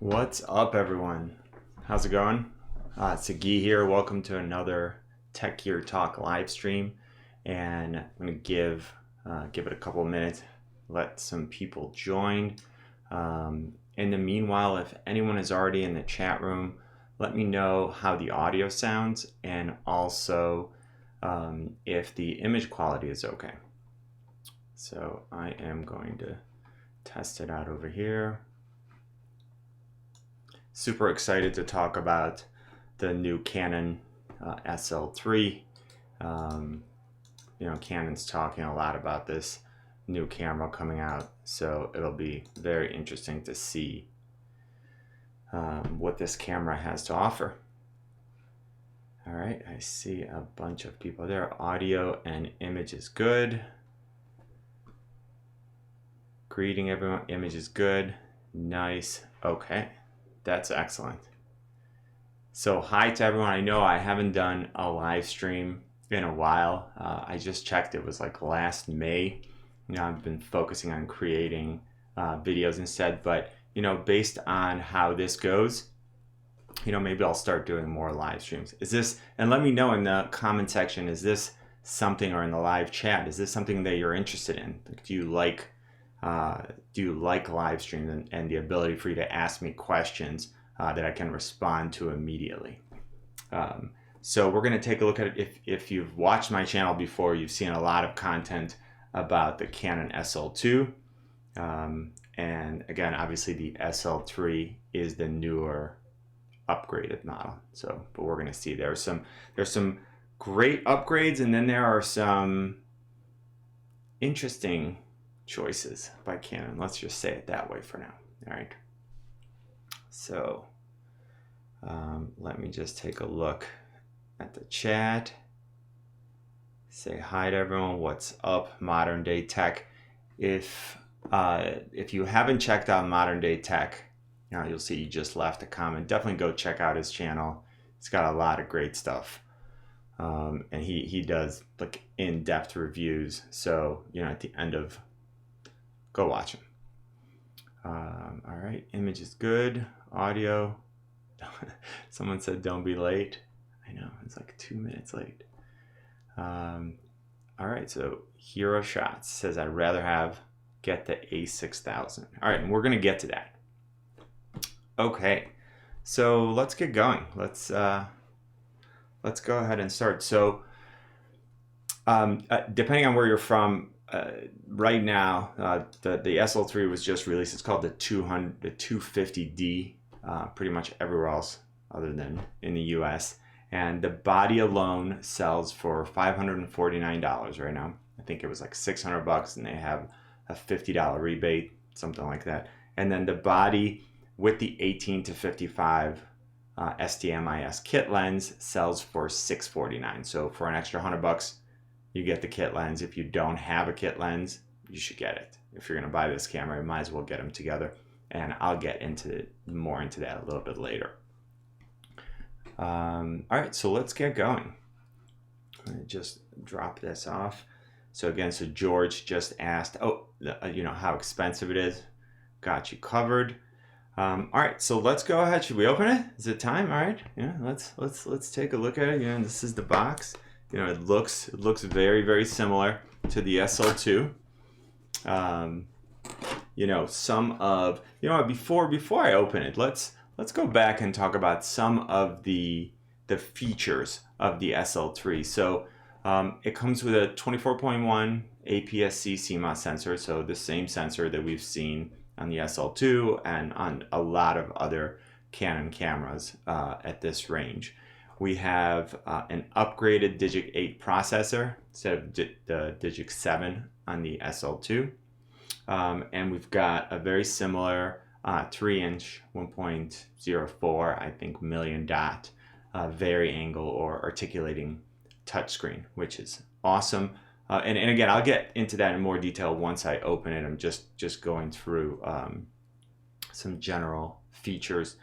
What's up, everyone? How's it going? It's Guy here. Welcome to another Tech Gear Talk live stream, and I'm going to give it a couple of minutes, let some people join. In the meanwhile, if anyone is already in the chat room, let me know how the audio sounds and also if the image quality is okay. So I am going to test it out over here. Super excited to talk about the new Canon SL3. Canon's talking a lot about this new camera coming out, so it'll be very interesting to see what this camera has to offer. All right, I see a bunch of people there. Audio and image is good. Greeting everyone, image is good. Nice, okay. That's excellent. So hi to everyone. I know I haven't done a live stream in a while. I just checked, it was like last May. I've been focusing on creating videos instead, but based on how this goes, maybe I'll start doing more live streams. And let me know in the comment section, is this something, or in the live chat, is this something that you're interested in? Do you like live streams and the ability for you to ask me questions that I can respond to immediately? So we're going to take a look at it. If you've watched my channel before, you've seen a lot of content about the Canon SL2. And again, obviously the SL3 is the newer upgraded model. But we're going to see there's some great upgrades, and then there are some interesting choices by Canon. Let's just say it that way for now. All right. So let me just take a look at the chat. Say hi to everyone. What's up, Modern Day Tech? If you haven't checked out Modern Day Tech, you'll see he just left a comment. Definitely go check out his channel. He's got a lot of great stuff. And he does like in-depth reviews. So, at the end of, go watch him. All right, image is good. Audio. Someone said don't be late. I know, it's like 2 minutes late. All right, so Hero Shots says I'd rather get the A6000. All right, and we're gonna get to that. Okay, so let's get going. Let's go ahead and start. So depending on where you're from, right now, the SL3 was just released. It's called the 250D, pretty much everywhere else other than in the US. And the body alone sells for $549 right now. I think it was like $600, and they have a $50 rebate, something like that. And then the body with the 18 to 55 SDMIS kit lens sells for $649. So for an extra $100, you get the kit lens. If you don't have a kit lens, you should get it. If you're gonna buy this camera, you might as well get them together. And I'll get more into that a little bit later. All right, so let's get going. I'm gonna just drop this off. So again, George just asked, how expensive it is. Got you covered. All right, so let's go ahead. Should we open it? Is it time? All right, yeah. Let's take a look at it. And this is the box. It looks very, very similar to the SL2. Before I open it, let's go back and talk about some of the features of the SL3. So it comes with a 24.1 APS-C CMOS sensor, so the same sensor that we've seen on the SL2 and on a lot of other Canon cameras at this range. We have an upgraded Digic 8 processor instead of the Digic 7 on the SL2. And we've got a very similar 3-inch 1.04, I think, million dot vari-angle or articulating touchscreen, which is awesome. And again, I'll get into that in more detail once I open it. I'm just going through some general features.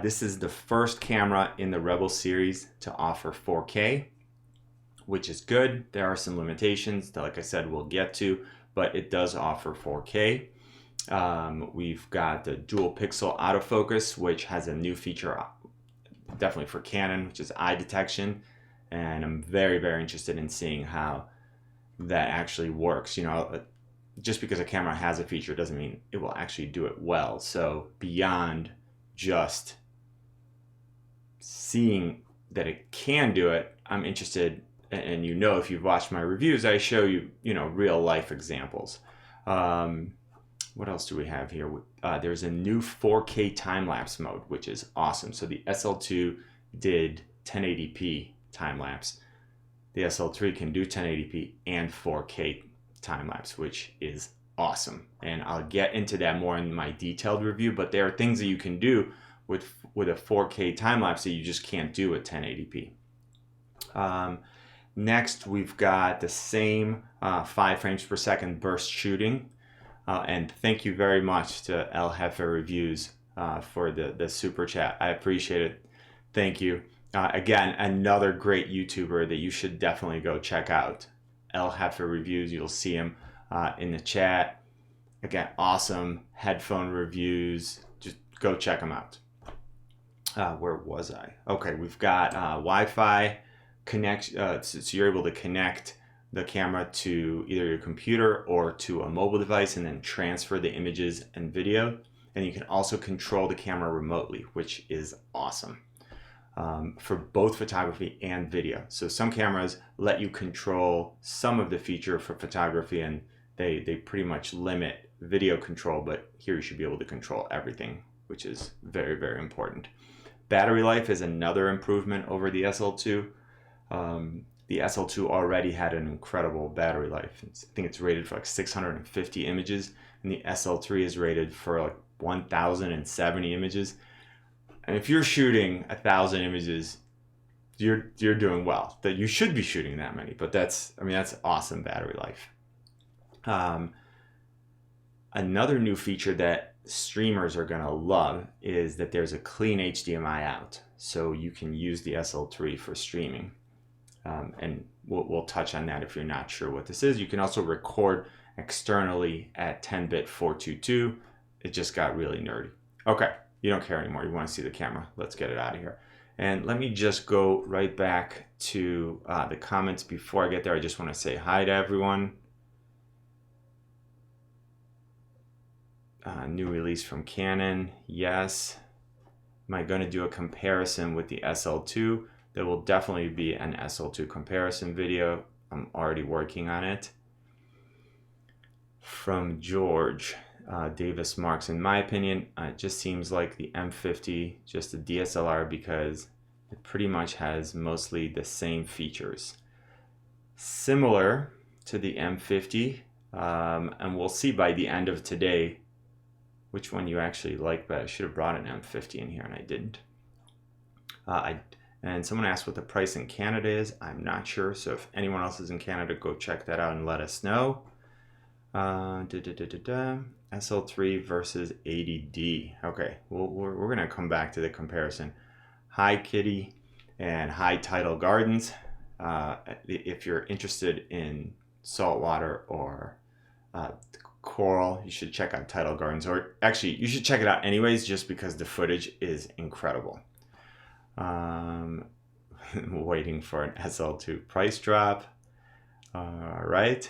This is the first camera in the Rebel series to offer 4K, which is good. There are some limitations that, like I said, we'll get to, but it does offer 4K. We've got the dual pixel autofocus, which has a new feature definitely for Canon, which is eye detection. And I'm very, very interested in seeing how that actually works. You know, just because a camera has a feature doesn't mean it will actually do it well. So beyond just seeing that it can do it, I'm interested, and you know, if you've watched my reviews, I show you, you know, real life examples. What else do we have here? There's a new 4K time-lapse mode, which is awesome. So the SL2 did 1080p time-lapse. The SL3 can do 1080p and 4K time-lapse, which is awesome. And I'll get into that more in my detailed review, but there are things that you can do with a 4K time-lapse that you just can't do at 1080p. Next, we've got the same 5 frames per second burst shooting. And thank you very much to El Jefe Reviews for the super chat. I appreciate it. Thank you. Again, another great YouTuber that you should definitely go check out. El Jefe Reviews. You'll see him in the chat. Again, awesome headphone reviews. Just go check him out. Where was I? Okay, we've got Wi-Fi connection. So you're able to connect the camera to either your computer or to a mobile device and then transfer the images and video. And you can also control the camera remotely, which is awesome for both photography and video. So some cameras let you control some of the feature for photography, and they pretty much limit video control, but here you should be able to control everything, which is very, very important. Battery life is another improvement over the SL2. The SL2 already had an incredible battery life. I think it's rated for like 650 images, and the SL3 is rated for like 1,070 images. And if you're shooting 1,000 images, you're doing well. That you should be shooting that many, but that's awesome battery life. Another new feature that streamers are gonna love is that there's a clean HDMI out, so you can use the SL3 for streaming. And we'll touch on that if you're not sure what this is. You can also record externally at 10-bit 422. It just got really nerdy. Okay, you don't care anymore. You want to see the camera. Let's get it out of here. And let me just go right back to the comments. Before I get there, I just want to say hi to everyone. New release from Canon. Yes. Am I going to do a comparison with the SL2? There will definitely be an SL2 comparison video. I'm already working on it. From George Davis Marks, in my opinion, it just seems like the M50, just a DSLR, because it pretty much has mostly the same features. Similar to the M50, and we'll see by the end of today which one you actually like, but I should have brought an M50 in here and I didn't. And someone asked what the price in Canada is. I'm not sure, so if anyone else is in Canada, go check that out and let us know. SL3 versus 80D. Okay, well, we're going to come back to the comparison. Hi, Kitty, and hi, Tidal Gardens. If you're interested in saltwater or coral, you should check out Tidal Gardens. Or actually, you should check it out anyways, just because the footage is incredible. Waiting for an SL2 price drop. All right.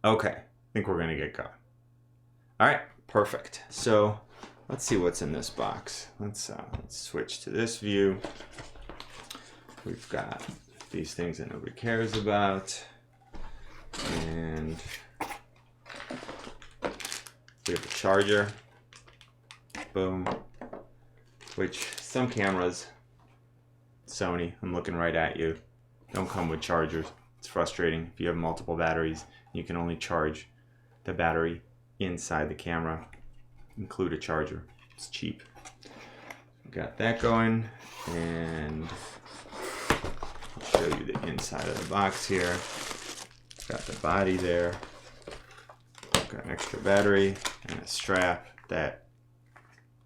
Okay, I think we're gonna get going. All right, perfect. So let's see what's in this box. Let's switch to this view. We've got these things that nobody cares about, and we have a charger. Boom. Which some cameras, Sony, I'm looking right at you, don't come with chargers. It's frustrating. If you have multiple batteries, you can only charge the battery inside the camera. Include a charger. It's cheap. Got that going, and I'll show you the inside of the box here. Got the body there. Got an extra battery and a strap that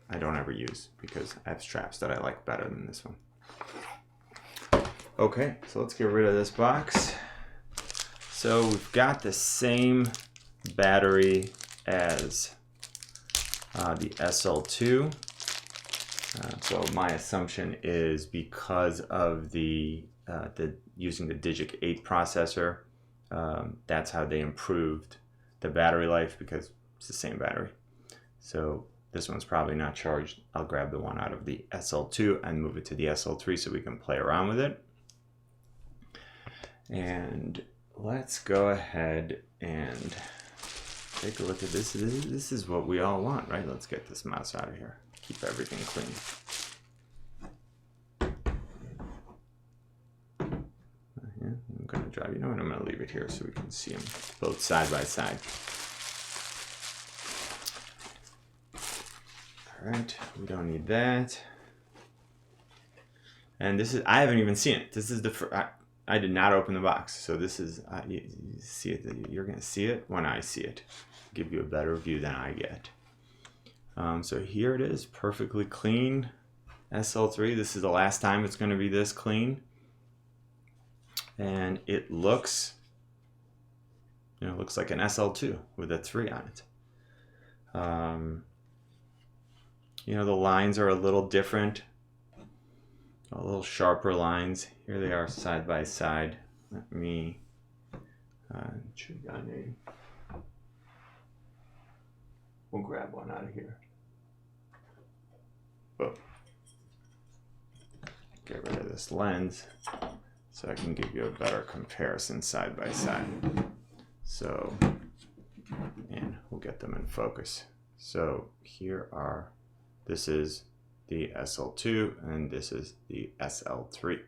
I don't ever use because I have straps that I like better than this one. Okay, so let's get rid of this box. So we've got the same battery as the SL2. So my assumption is because of the using the Digic 8 processor, that's how they improved the battery life, because it's the same battery. So this one's probably not charged. I'll grab the one out of the SL2 and move it to the SL3 so we can play around with it. And let's go ahead and take a look at this. This is what we all want, right? Let's get this mouse out of here. Keep everything clean. Yeah, I'm going to drive. You know what? I'm going to leave it here so we can see them both side by side. All right, we don't need that. And this is, I haven't even seen it. This is the I did not open the box. So this is, you see it, you're going to see it when I see it. Give you a better view than I get. So here it is, perfectly clean SL3. This is the last time it's going to be this clean. And it looks, looks like an SL2 with a 3 on it. The lines are a little different, a little sharper lines. Here they are side by side. Let me we'll grab one out of here. Oh. Get rid of this lens so I can give you a better comparison side by side. So, and we'll get them in focus. So here are, this is the SL2 and this is the SL3.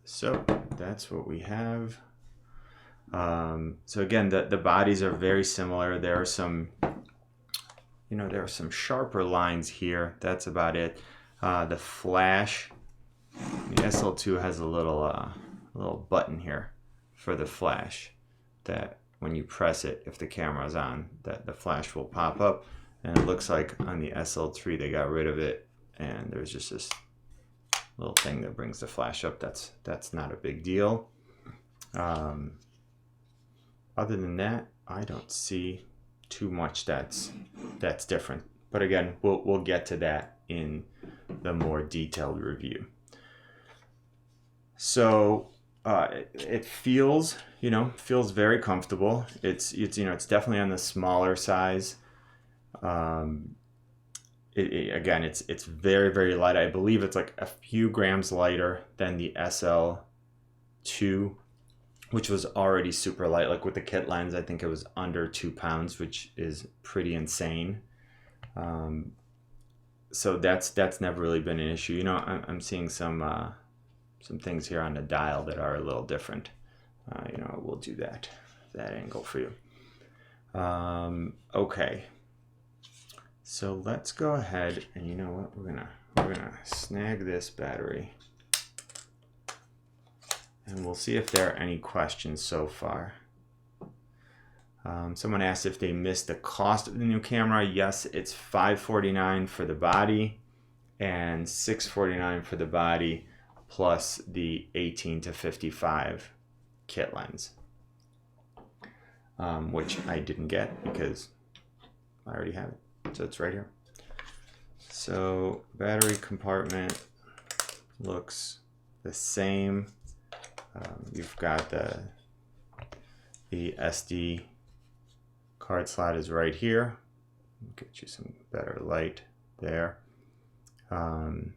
So that's what we have. So again, the bodies are very similar. There are some, there are some sharper lines here. That's about it. The flash, the SL2 has a little button here for the flash that when you press it, if the camera's on, that the flash will pop up. And it looks like on the SL3 they got rid of it, and there's just this little thing that brings the flash up. That's not a big deal. Other than that, I don't see too much that's different. But again, we'll get to that in the more detailed review. So it feels, feels very comfortable. It's definitely on the smaller size. Again, it's very, very light. I believe it's like a few grams lighter than the SL2, which was already super light. Like with the kit lens, I think it was under 2 pounds, which is pretty insane. So that's never really been an issue. I'm seeing some things here on the dial that are a little different. We'll do that angle for you. Okay. So let's go ahead and you know what, we're gonna snag this battery and we'll see if there are any questions so far. Someone asked if they missed the cost of the new camera. Yes, it's $549 for the body and $649 for the body plus the 18 to 55 kit lens, which I didn't get because I already have it. So it's right here. So battery compartment looks the same. You've got the SD card slot is right here. Get you some better light there. And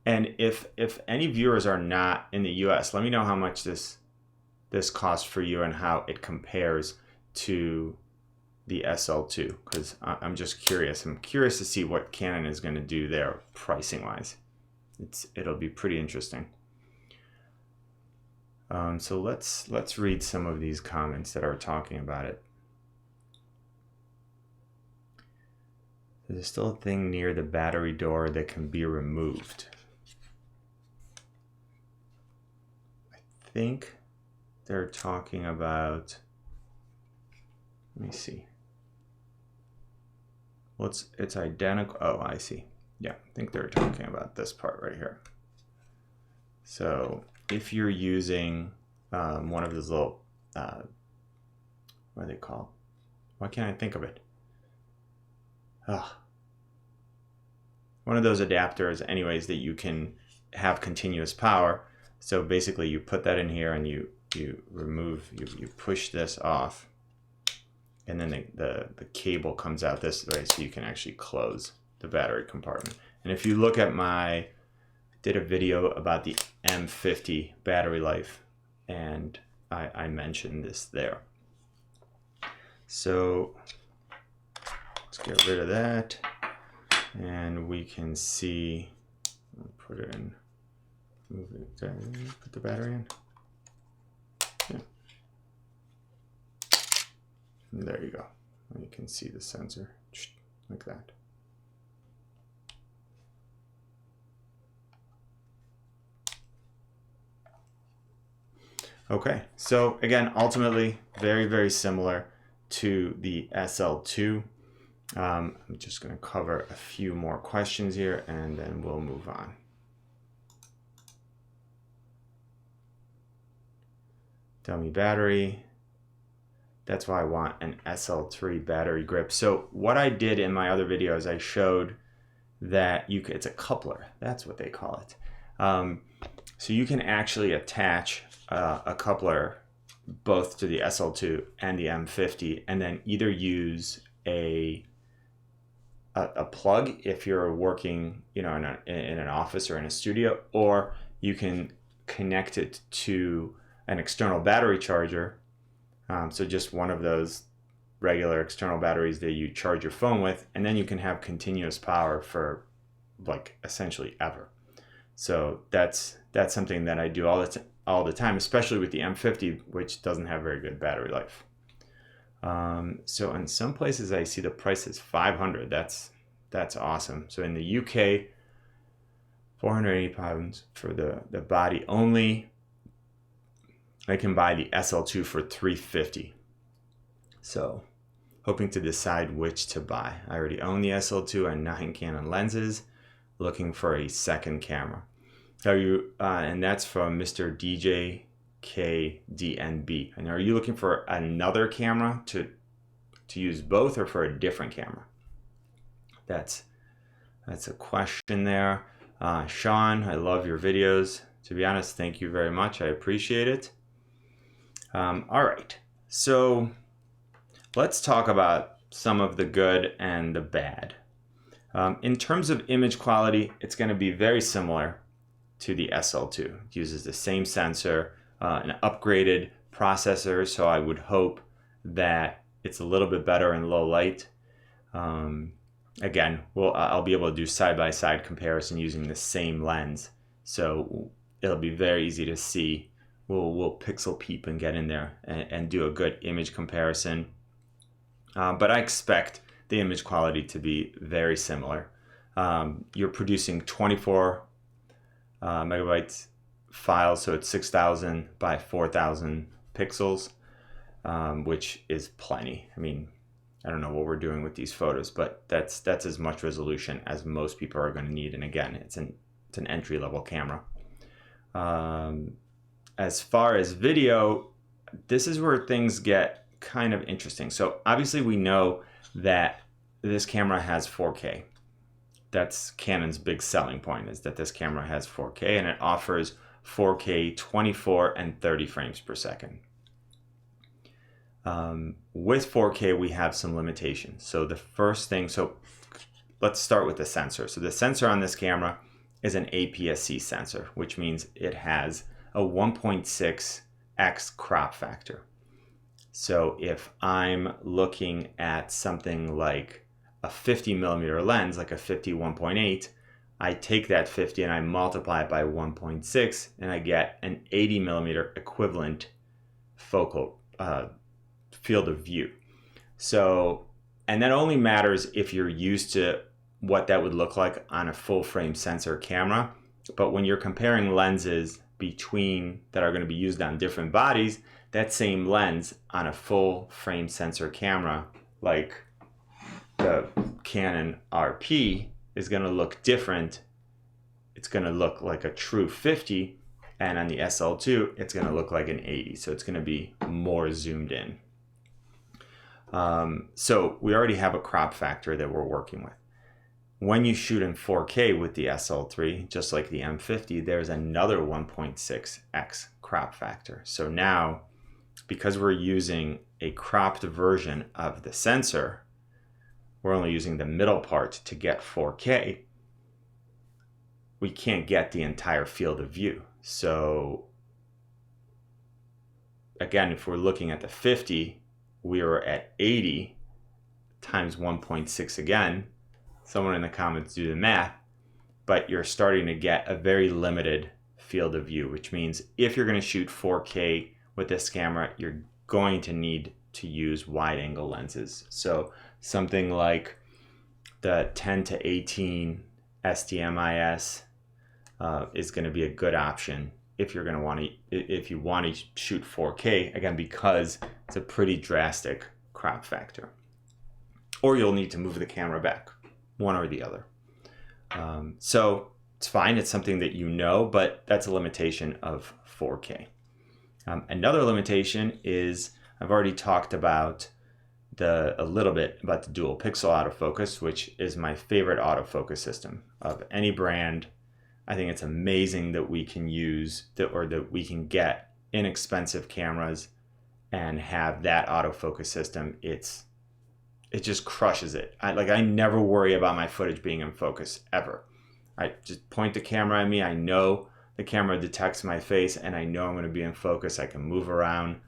if any viewers are not in the US, let me know how much this costs for you and how it compares to the SL2, because I'm just curious. I'm curious to see what Canon is going to do there pricing wise. It'll be pretty interesting. So let's read some of these comments that are talking about it. There's still a thing near the battery door that can be removed. I think they're talking about, let me see. Well, it's identical. Oh, I see. Yeah, I think they're talking about this part right here. So if you're using one of those little what are they called? Why can't I think of it? Ugh. One of those adapters anyways that you can have continuous power. So basically you put that in here and you remove, you push this off, and then the cable comes out this way so you can actually close the battery compartment. And if you look at I did a video about the M50 battery life, and I mentioned this there. So let's get rid of that, and we can see, put it in, move it, put the battery in. Yeah. And there you go. You can see the sensor like that. Okay, so again, ultimately very, very similar to the SL2. I'm just going to cover a few more questions here and then we'll move on. Dummy battery. That's why I want an SL3 battery grip. So what I did in my other videos, I showed that it's a coupler. That's what they call it. So you can actually attach a coupler both to the SL2 and the M50, and then either use a plug if you're working, in an office or in a studio, or you can connect it to an external battery charger. So just one of those regular external batteries that you charge your phone with, and then you can have continuous power for like essentially ever. So that's something that I do all the time, especially with the M50, which doesn't have very good battery life. So in some places I see the price is $500. That's awesome. So in the UK, 480 pounds for the body only. I can buy the SL2 for $350. So hoping to decide which to buy. I already own the SL2 and 9 Canon lenses, looking for a second camera. And that's from Mr. DJKDNB. And are you looking for another camera to use both, or for a different camera? That's a question there. Sean, I love your videos. To be honest, thank you very much. I appreciate it. All right, so let's talk about some of the good and the bad. In terms of image quality, it's going to be very similar to the SL2. It uses the same sensor, an upgraded processor, so I would hope that it's a little bit better in low light. Again, I'll be able to do side-by-side comparison using the same lens, so it'll be very easy to see. We'll pixel peep and get in there and do a good image comparison. But I expect the image quality to be very similar. You're producing 24 megabytes files, so it's 6,000 by 4,000 pixels, which is plenty. I mean, I don't know what we're doing with these photos, but that's as much resolution as most people are going to need. And again, it's an entry-level camera. As far as video, this is where things get kind of interesting. So obviously we know that this camera has 4K. That's Canon's big selling point, is that this camera has 4K, and it offers 4K 24 and 30 frames per second. With 4K, we have some limitations. So the first thing, let's start with the sensor. So the sensor on this camera is an APS-C sensor, which means it has a 1.6x crop factor. So if I'm looking at something like a 50 millimeter lens, like a 50-1.8, I take that 50 and I multiply it by 1.6, and I get an 80 millimeter equivalent focal field of view. So, and that only matters if you're used to what that would look like on a full frame sensor camera. But when you're comparing lenses that are going to be used on different bodies, that same lens on a full frame sensor camera like the Canon RP is going to look different. It's going to look like a true 50, and on the SL2 it's going to look like an 80, so it's going to be more zoomed in. So we already have a crop factor that we're working with. When you shoot in 4K with the SL3, just like the M50, there's another 1.6x crop factor. So now, because we're using a cropped version of the sensor, we're only using the middle part to get 4K. We can't get the entire field of view. So again, if we're looking at the 50, we are at 80 times 1.6 again. Someone in the comments do the math, but you're starting to get a very limited field of view, which means if you're going to shoot 4K with this camera, you're going to need to use wide angle lenses. So something like the 10 to 18 SDMIS is going to be a good option if you're going to want to, if you want to shoot 4K, again, because it's a pretty drastic crop factor. Or you'll need to move the camera back, one or the other. So it's fine, it's something that you know, but that's a limitation of 4K. Another limitation is, I've already talked about a little bit about the dual pixel autofocus, which is my favorite autofocus system of any brand. I think it's amazing that we can use that, or that we can get inexpensive cameras and have that autofocus system. It just crushes it. I never worry about my footage being in focus ever. I just point the camera at me. I know the camera detects my face, and I know I'm going to be in focus. I can move around.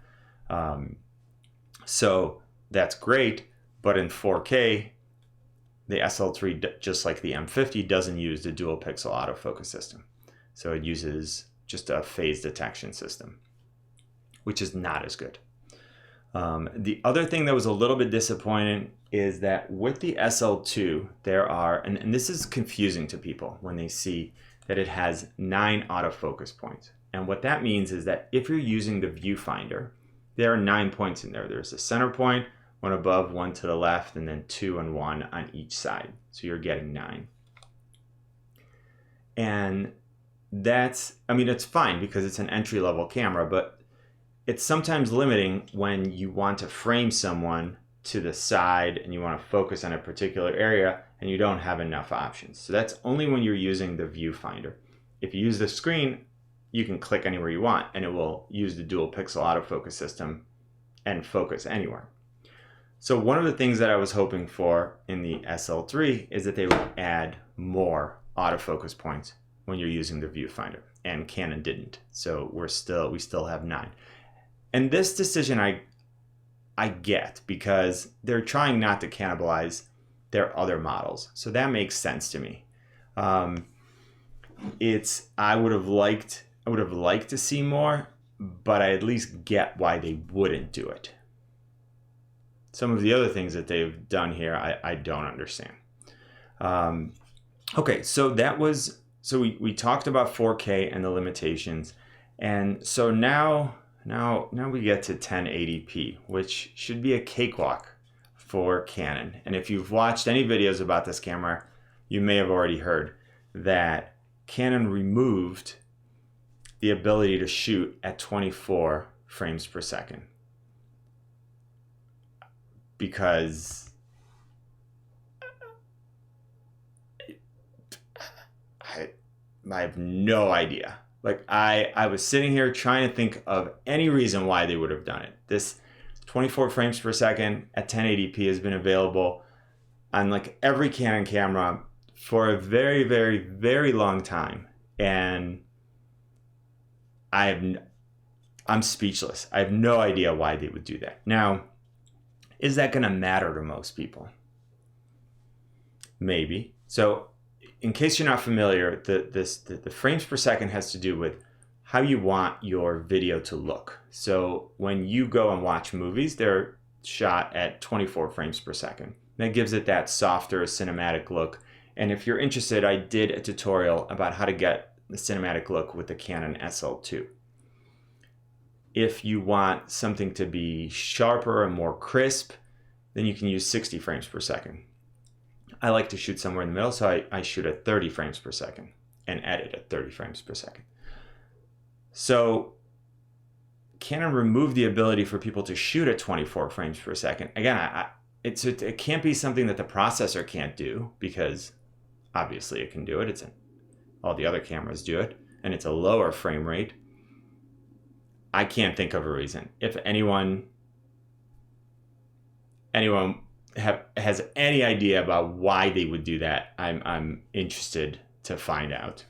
So that's great. But in 4K, the SL3, just like the M50, doesn't use the dual pixel autofocus system. So it uses just a phase detection system, which is not as good. The other thing that was a little bit disappointing is that with the SL2, there are, and this is confusing to people when they see that it has 9 autofocus points. And what that means is that if you're using the viewfinder, there are 9 points in there. There's a center point, one above, one to the left, and then 2 and 1 on each side. So you're getting 9. And that's, I mean, it's fine because it's an entry-level camera, but it's sometimes limiting when you want to frame someone to the side and you want to focus on a particular area and you don't have enough options. So that's only when you're using the viewfinder. If you use the screen, you can click anywhere you want and it will use the dual pixel autofocus system and focus anywhere. So one of the things that I was hoping for in the SL3 is that they would add more autofocus points when you're using the viewfinder, and Canon didn't. So we still have 9. And this decision I get because they're trying not to cannibalize their other models. So that makes sense to me. I would have liked to see more, but I at least get why they wouldn't do it. Some of the other things that they've done here, I don't understand. Okay, so we talked about 4K and the limitations. And so now we get to 1080p, which should be a cakewalk for Canon. And if you've watched any videos about this camera, you may have already heard that Canon removed the ability to shoot at 24 frames per second. Because I have no idea. Like I was sitting here trying to think of any reason why they would have done it. This 24 frames per second at 1080p has been available on like every Canon camera for a very, very, very long time. And I'm speechless. I have no idea why they would do that. Now, is that going to matter to most people? Maybe. So in case you're not familiar, the frames per second has to do with how you want your video to look. So when you go and watch movies, they're shot at 24 frames per second. That gives it that softer cinematic look. And if you're interested, I did a tutorial about how to get the cinematic look with the Canon SL2. If you want something to be sharper and more crisp, then you can use 60 frames per second. I like to shoot somewhere in the middle, so I shoot at 30 frames per second and edit at 30 frames per second. So Canon removed the ability for people to shoot at 24 frames per second. Again, it can't be something that the processor can't do, because obviously it can do it. All the other cameras do it, and it's a lower frame rate. I can't think of a reason. If anyone has any idea about why they would do that, I'm interested to find out.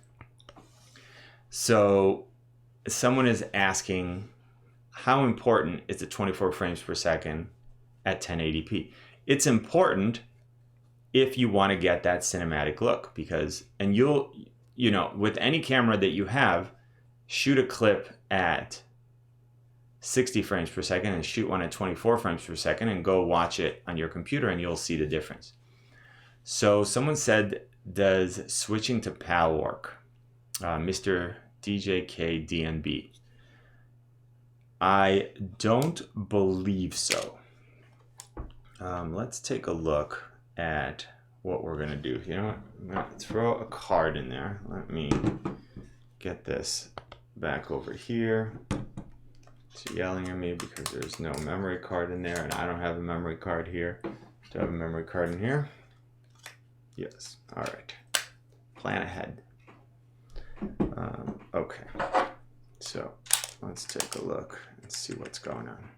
So someone is asking, how important is the 24 frames per second at 1080p? It's important if you want to get that cinematic look, because, and you know, with any camera that you have, shoot a clip at 60 frames per second and shoot one at 24 frames per second and go watch it on your computer and you'll see the difference. So someone said, does switching to PAL work? Mr. DJKDNB. I don't believe so. Let's take a look at what we're gonna do. You know what? I'm gonna throw a card in there. Let me get this back over here. It's yelling at me because there's no memory card in there, and I don't have a memory card here. Do I have a memory card in here? Yes. All right. Plan ahead. Okay. So let's take a look and see what's going on.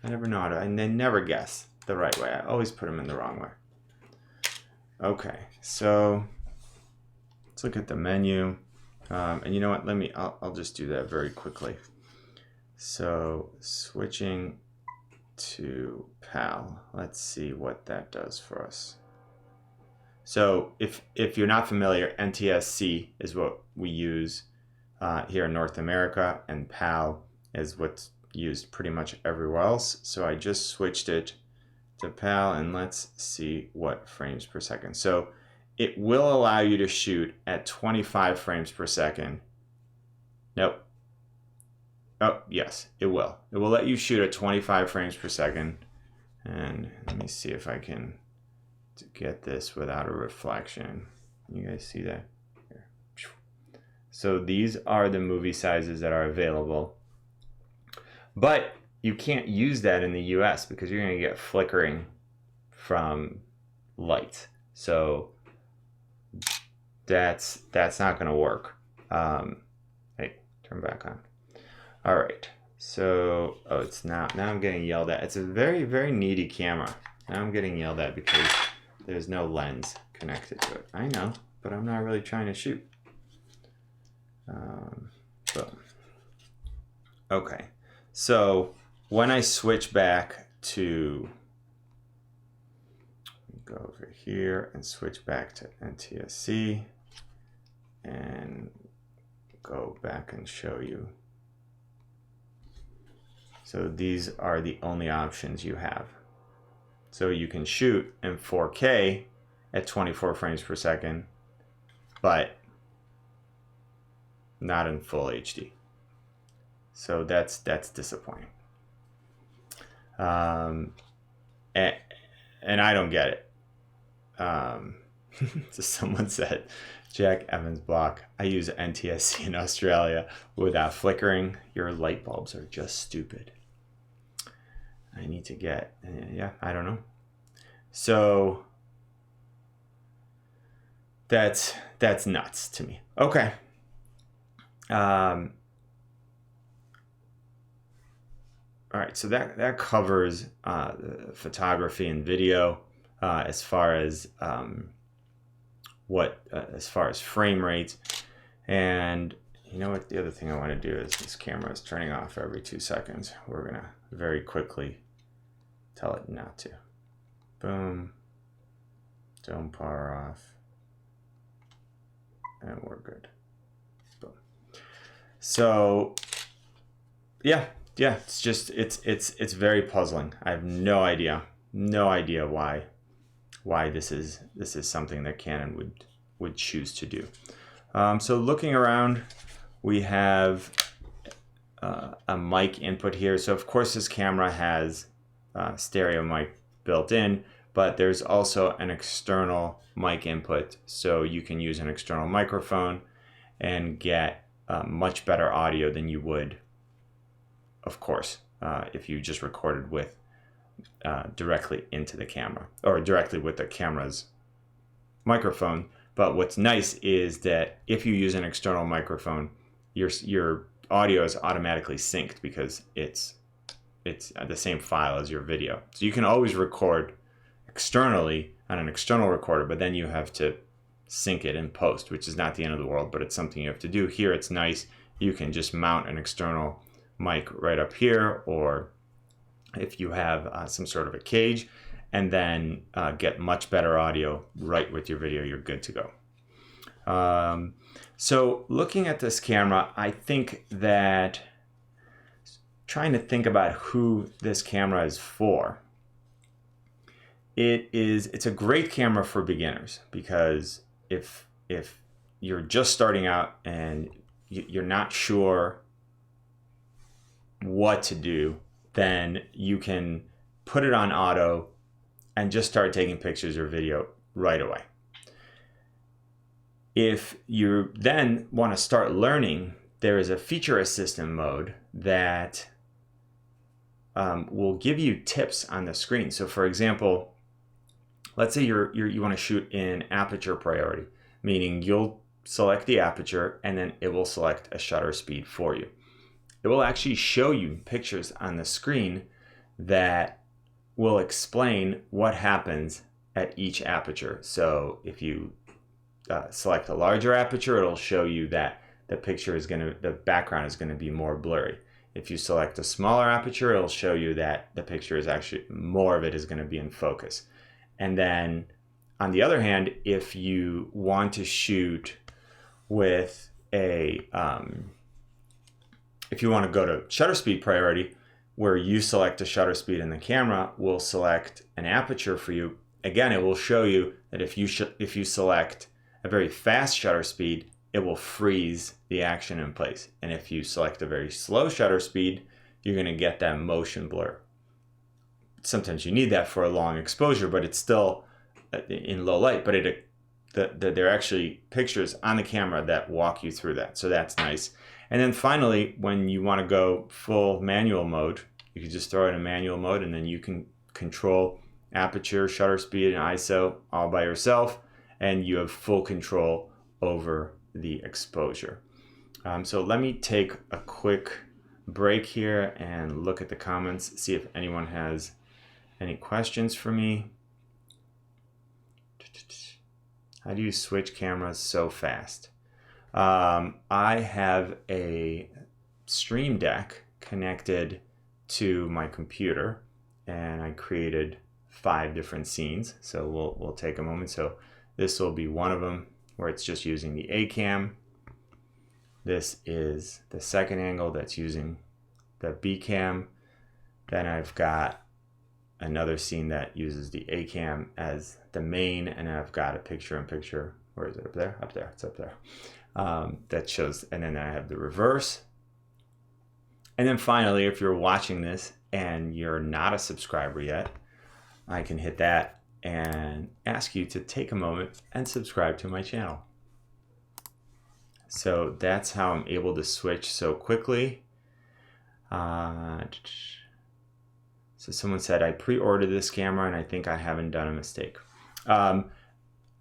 I never know how to, I never guess the right way. I always put them in the wrong way. Okay, so let's look at the menu. And you know what, I'll just do that very quickly. So switching to PAL, let's see what that does for us. So if you're not familiar, NTSC is what we use here in North America, and PAL is what's used pretty much everywhere else. So I just switched it to PAL, and let's see what frames per second. So it will allow you to shoot at 25 frames per second. Nope. Oh, yes, it will. It will let you shoot at 25 frames per second. And let me see if I can get this without a reflection. You guys see that? Here. So these are the movie sizes that are available. But you can't use that in the US because you're going to get flickering from light. So that's not going to work. Hey, turn back on. All right. So, oh, it's not. Now I'm getting yelled at. It's a very, very needy camera. Now I'm getting yelled at because there's no lens connected to it. I know, but I'm not really trying to shoot. Boom. Okay. So when I switch back to, go over here and switch back to NTSC and go back and show you. So these are the only options you have. So you can shoot in 4K at 24 frames per second, but not in full HD. So that's disappointing. And I don't get it. So someone said, Jack Evans block, I use NTSC in Australia without flickering. Your light bulbs are just stupid. I need to get, yeah, I don't know. So that's nuts to me. Okay. All right, so that covers photography and video as far as as far as frame rates. And you know what? The other thing I want to do is this camera is turning off every 2 seconds. We're gonna very quickly tell it not to. Boom. Don't power off. And we're good. Boom. So yeah, it's just it's very puzzling. I have no idea why this is something that Canon would choose to do. So looking around, we have a mic input here. So of course this camera has stereo mic built in, but there's also an external mic input. So you can use an external microphone and get much better audio than you would, of course, if you just recorded with directly into the camera or directly with the camera's microphone. But what's nice is that if you use an external microphone, your audio is automatically synced because it's the same file as your video. So you can always record externally on an external recorder, but then you have to sync it in post, which is not the end of the world, but it's something you have to do. Here it's nice. You can just mount an external mic right up here, or if you have some sort of a cage, and then get much better audio right with your video, you're good to go. So looking at this camera, I think that trying to think about who this camera is for, it's a great camera for beginners, because if you're just starting out and you're not sure what to do, then you can put it on auto and just start taking pictures or video right away. If you then want to start learning, there is a feature assistant mode that will give you tips on the screen. So for example, let's say you want to shoot in aperture priority, meaning you'll select the aperture and then it will select a shutter speed for you. It will actually show you pictures on the screen that will explain what happens at each aperture. So if you select a larger aperture, it'll show you that the background is going to be more blurry. If you select a smaller aperture, it'll show you that the picture is actually, more of it is going to be in focus. And then on the other hand, if you want to shoot with if you want to go to shutter speed priority, where you select a shutter speed and the camera will select an aperture for you, again, it will show you that if you select a very fast shutter speed, it will freeze the action in place. And if you select a very slow shutter speed, you're going to get that motion blur. Sometimes you need that for a long exposure, but it's still in low light, but there are actually pictures on the camera that walk you through that. So that's nice. And then finally, when you want to go full manual mode, you can just throw it in manual mode, and then you can control aperture, shutter speed, and ISO all by yourself, and you have full control over the exposure. So let me take a quick break here and look at the comments, see if anyone has any questions for me. How do you switch cameras so fast? I have a Stream Deck connected to my computer, and I created 5 different scenes. So we'll take a moment. So this will be one of them where it's just using the A cam. This is the second angle that's using the B cam. Then I've got another scene that uses the A cam as the main, and I've got a picture-in-picture. Where is it? Up there? Up there. It's up there. That shows, and then I have the reverse. And then finally, if you're watching this and you're not a subscriber yet, I can hit that and ask you to take a moment and subscribe to my channel. So that's how I'm able to switch so quickly. So someone said, I pre-ordered this camera and I think I haven't done a mistake.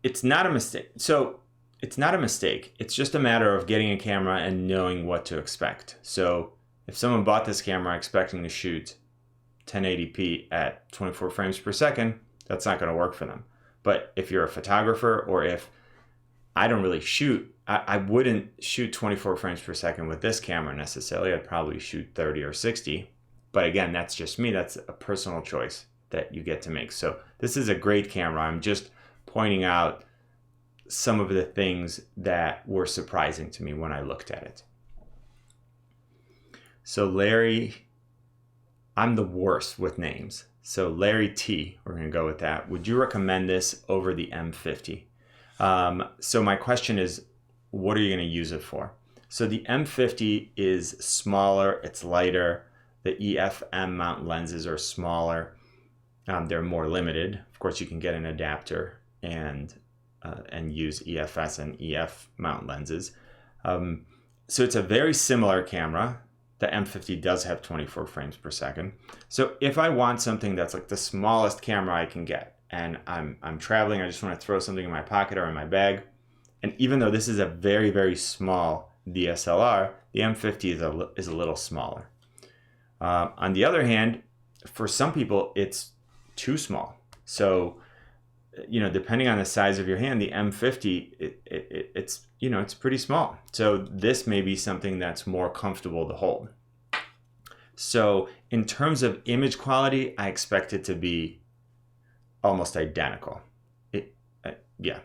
It's not a mistake. So it's not a mistake. It's just a matter of getting a camera and knowing what to expect. So if someone bought this camera expecting to shoot 1080p at 24 frames per second, that's not going to work for them. But if you're a photographer, or if I don't really shoot, I wouldn't shoot 24 frames per second with this camera necessarily. I'd probably shoot 30 or 60. But again, that's just me. That's a personal choice that you get to make. So this is a great camera. I'm just pointing out some of the things that were surprising to me when I looked at it. So Larry, I'm the worst with names. So Larry T, we're going to go with that. Would you recommend this over the M50? So my question is, what are you going to use it for? So the M50 is smaller, it's lighter. The EF-M mount lenses are smaller. They're more limited. Of course, you can get an adapter and use EFS and EF mount lenses. so it's a very similar camera. The M50 does have 24 frames per second. So if I want something that's like the smallest camera I can get, and I'm traveling, I just want to throw something in my pocket or in my bag, and even though this is a very, very small DSLR, the M50 is a little smaller. On the other hand, for some people, it's too small. So, you know, depending on the size of your hand, the M50, it's, you know, it's pretty small. So this may be something that's more comfortable to hold. So in terms of image quality, I expect it to be almost identical. Yeah.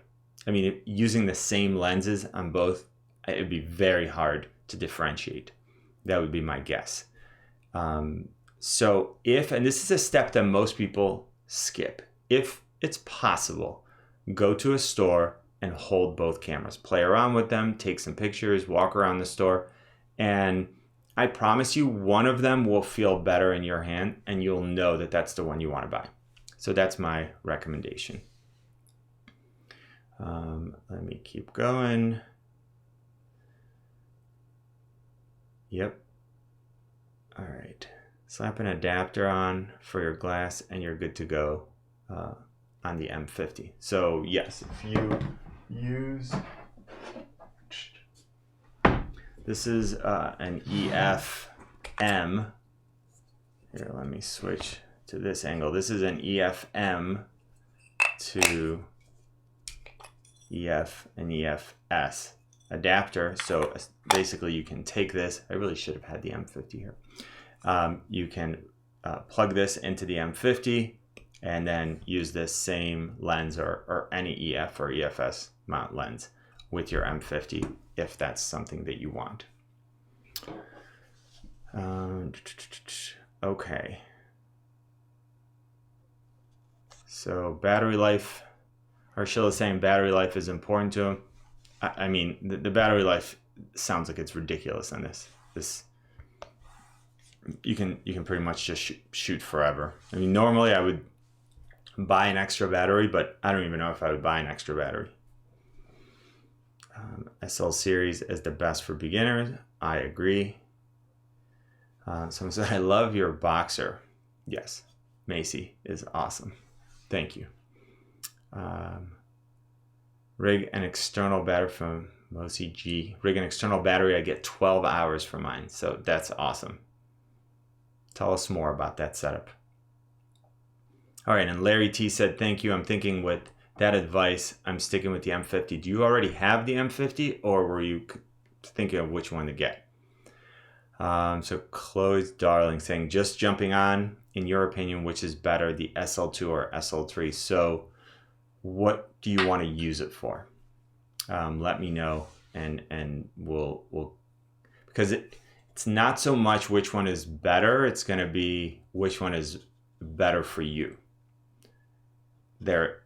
I mean, using the same lenses on both, it'd be very hard to differentiate. That would be my guess. So if, and this is a step that most people skip, if it's possible, go to a store and hold both cameras. Play around with them, take some pictures, walk around the store, and I promise you one of them will feel better in your hand and you'll know that that's the one you want to buy. So that's my recommendation. Let me keep going. Yep. All right. Slap an adapter on for your glass and you're good to go on the M50. So yes, if you use, this is an EF-M. Here, let me switch to this angle. This is an EF-M to EF and EF-S adapter. So basically you can take this, I really should have had the M50 here. You can plug this into the M50 and then use this same lens or any EF or EFS mount lens with your M50 if that's something that you want. Okay. So battery life, Arshil is saying battery life is important to him. I mean, the battery life sounds like it's ridiculous on this. You can pretty much just shoot forever. I mean, normally I would buy an extra battery, but I don't even know if I would buy an extra battery. SL series is the best for beginners. I agree. Someone said, I love your boxer. Yes, Macy is awesome. Thank you. Rig an external battery from MoCG. Rig an external battery, I get 12 hours for mine. So that's awesome. Tell us more about that setup. All right, and Larry T said, thank you. I'm thinking with that advice, I'm sticking with the M50. Do you already have the M50 or were you thinking of which one to get? So Chloe's Darling saying, just jumping on, in your opinion, which is better, the SL2 or SL3? So what do you want to use it for? Let me know and we'll because it's not so much which one is better, it's going to be which one is better for you. There,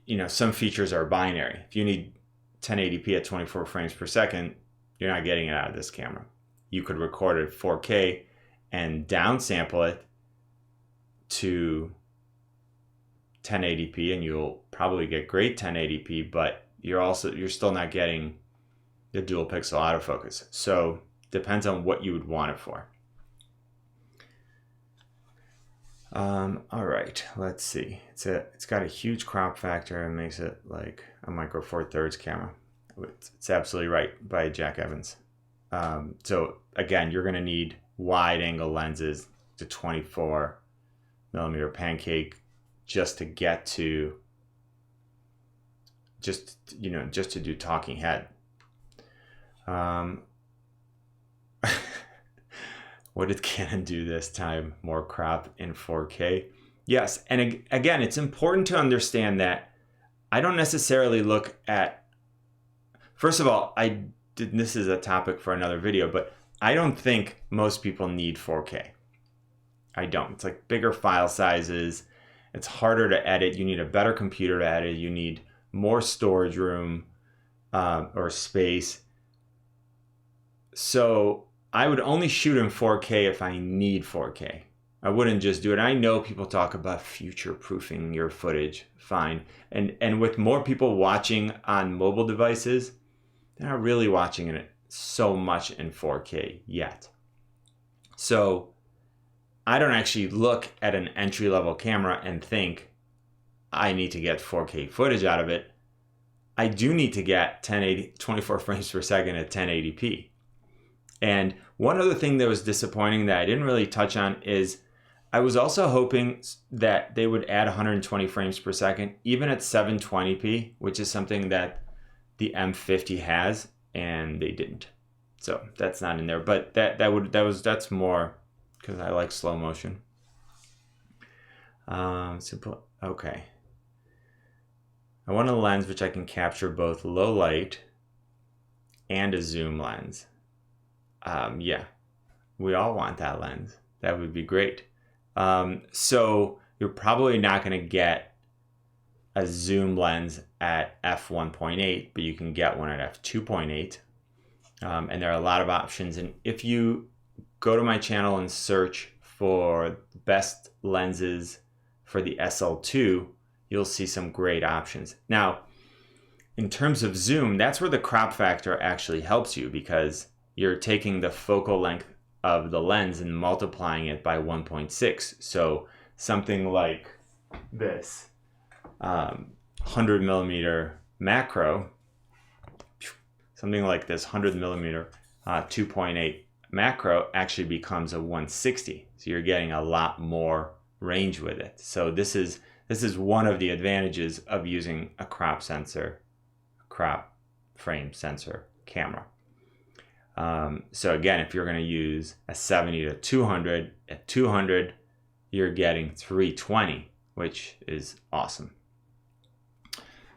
you know, some features are binary. If you need 1080p at 24 frames per second, you're not getting it out of this camera. You could record it 4K and downsample it to 1080p and you'll probably get great 1080p, but you're still not getting the dual pixel autofocus. So depends on what you would want it for. All right, let's see. It's got a huge crop factor and makes it like a micro four thirds camera. It's absolutely right by Jack Evans. So again, you're gonna need wide angle lenses to 24 millimeter pancake just to get to just to do talking head. What did Canon do this time? More crop in 4K? Yes, and again, it's important to understand that I don't necessarily look at, first of all, this is a topic for another video, but I don't think most people need 4K. I don't. It's like bigger file sizes. It's harder to edit. You need a better computer to edit. You need more storage room or space. So I would only shoot in 4K if I need 4K. I wouldn't just do it. I know people talk about future-proofing your footage. Fine. And with more people watching on mobile devices, they're not really watching it so much in 4K yet. So I don't actually look at an entry-level camera and think I need to get 4K footage out of it. I do need to get 24 frames per second at 1080p. And one other thing that was disappointing that I didn't really touch on is I was also hoping that they would add 120 frames per second, even at 720p, which is something that the M50 has, and they didn't. So that's not in there, but that's more because I like slow motion. Simple. Okay. I want a lens which I can capture both low light and a zoom lens. Yeah, we all want that lens. That would be great. So you're probably not going to get a zoom lens at f1.8, but you can get one at f2.8. And there are a lot of options. And if you go to my channel and search for best lenses for the SL2, you'll see some great options. Now, in terms of zoom, that's where the crop factor actually helps you, because you're taking the focal length of the lens and multiplying it by 1.6. So something like this 100 millimeter macro, something like this 100 millimeter 2.8 macro actually becomes a 160. So you're getting a lot more range with it. So this is one of the advantages of using a crop frame sensor camera. So again, if you're going to use a 70 to 200, at 200, you're getting 320, which is awesome.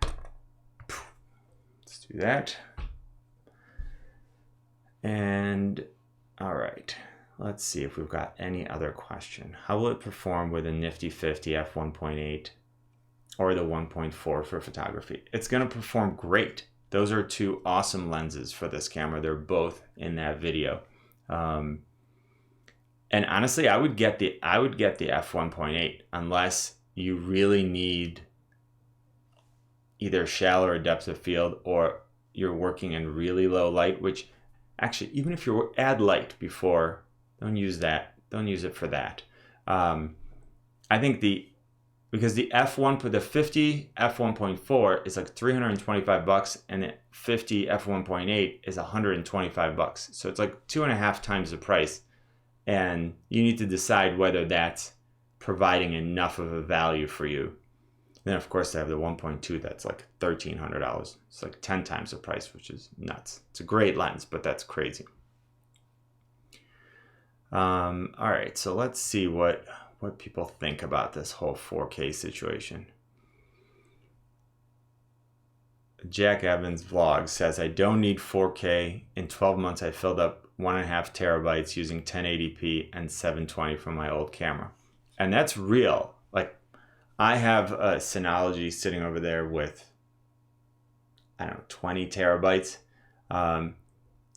Let's do that. And all right, let's see if we've got any other question. How will it perform with a nifty 50 f1.8 or the 1.4 for photography? It's going to perform great. Those are two awesome lenses for this camera. They're both in that video. And honestly, I would get the f1.8 unless you really need either shallower depth of field or you're working in really low light, which actually, even if you add light before, don't use that. Don't use it for that. I think because the the 50 f1.4 is like $325, and the 50 f1.8 is $125. So it's like 2.5 times the price, and you need to decide whether that's providing enough of a value for you. Then of course they have the 1.2 that's like $1,300. It's like 10 times the price, which is nuts. It's a great lens, but that's crazy. All right, so let's see what people think about this whole 4K situation. Jack Evans Vlog says, I don't need 4K. In 12 months, I filled up 1.5 terabytes using 1080p and 720 from my old camera. And that's real. Like, I have a Synology sitting over there with, I don't know, 20 terabytes. And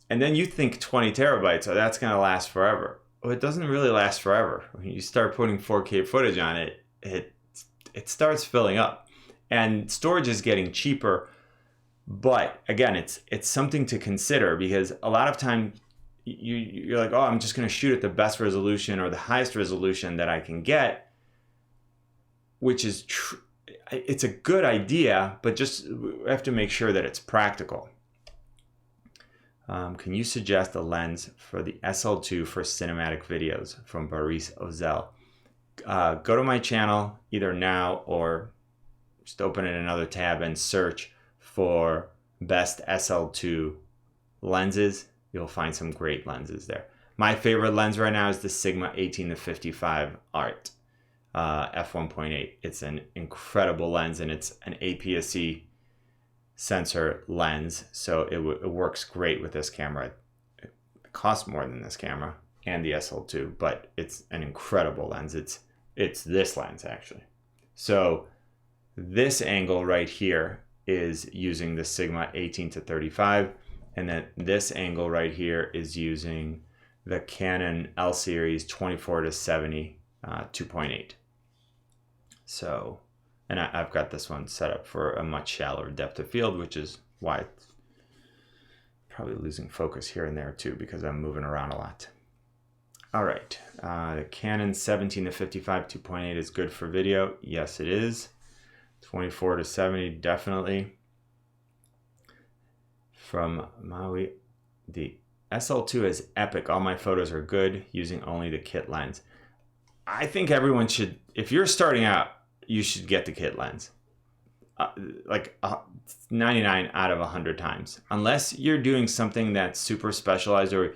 then you think 20 terabytes, oh, that's going to last forever. Well, it doesn't really last forever. When you start putting 4K footage on it, it starts filling up. And storage is getting cheaper. But again, it's something to consider, because a lot of time you're like, oh, I'm just going to shoot at the best resolution or the highest resolution that I can get, which is it's a good idea, but just we have to make sure that it's practical. Can you suggest a lens for the SL2 for cinematic videos? From Boris Ozel. Go to my channel either now or just open in another tab and search for best SL2 lenses. You'll find some great lenses there. My favorite lens right now is the Sigma 18-55 Art f1.8. It's an incredible lens, and it's an APS-C sensor lens, so it works great with this camera. It costs more than this camera and the SL2, but it's an incredible lens. It's this lens actually. So this angle right here is using the Sigma 18-35, and then this angle right here is using the Canon L series 24-70 2.8. So, and I've got this one set up for a much shallower depth of field, which is why it's Probably losing focus here and there too because I'm moving around a lot. All right, the Canon 17 to 55 2.8 is good for video. Yes, it is. 24 to 70, definitely. From Maui, the SL2 is epic. All my photos are good using only the kit lens. I think everyone should, if you're starting out, you should get the kit lens. Like 99 out of 100 times. Unless you're doing something that's super specialized, or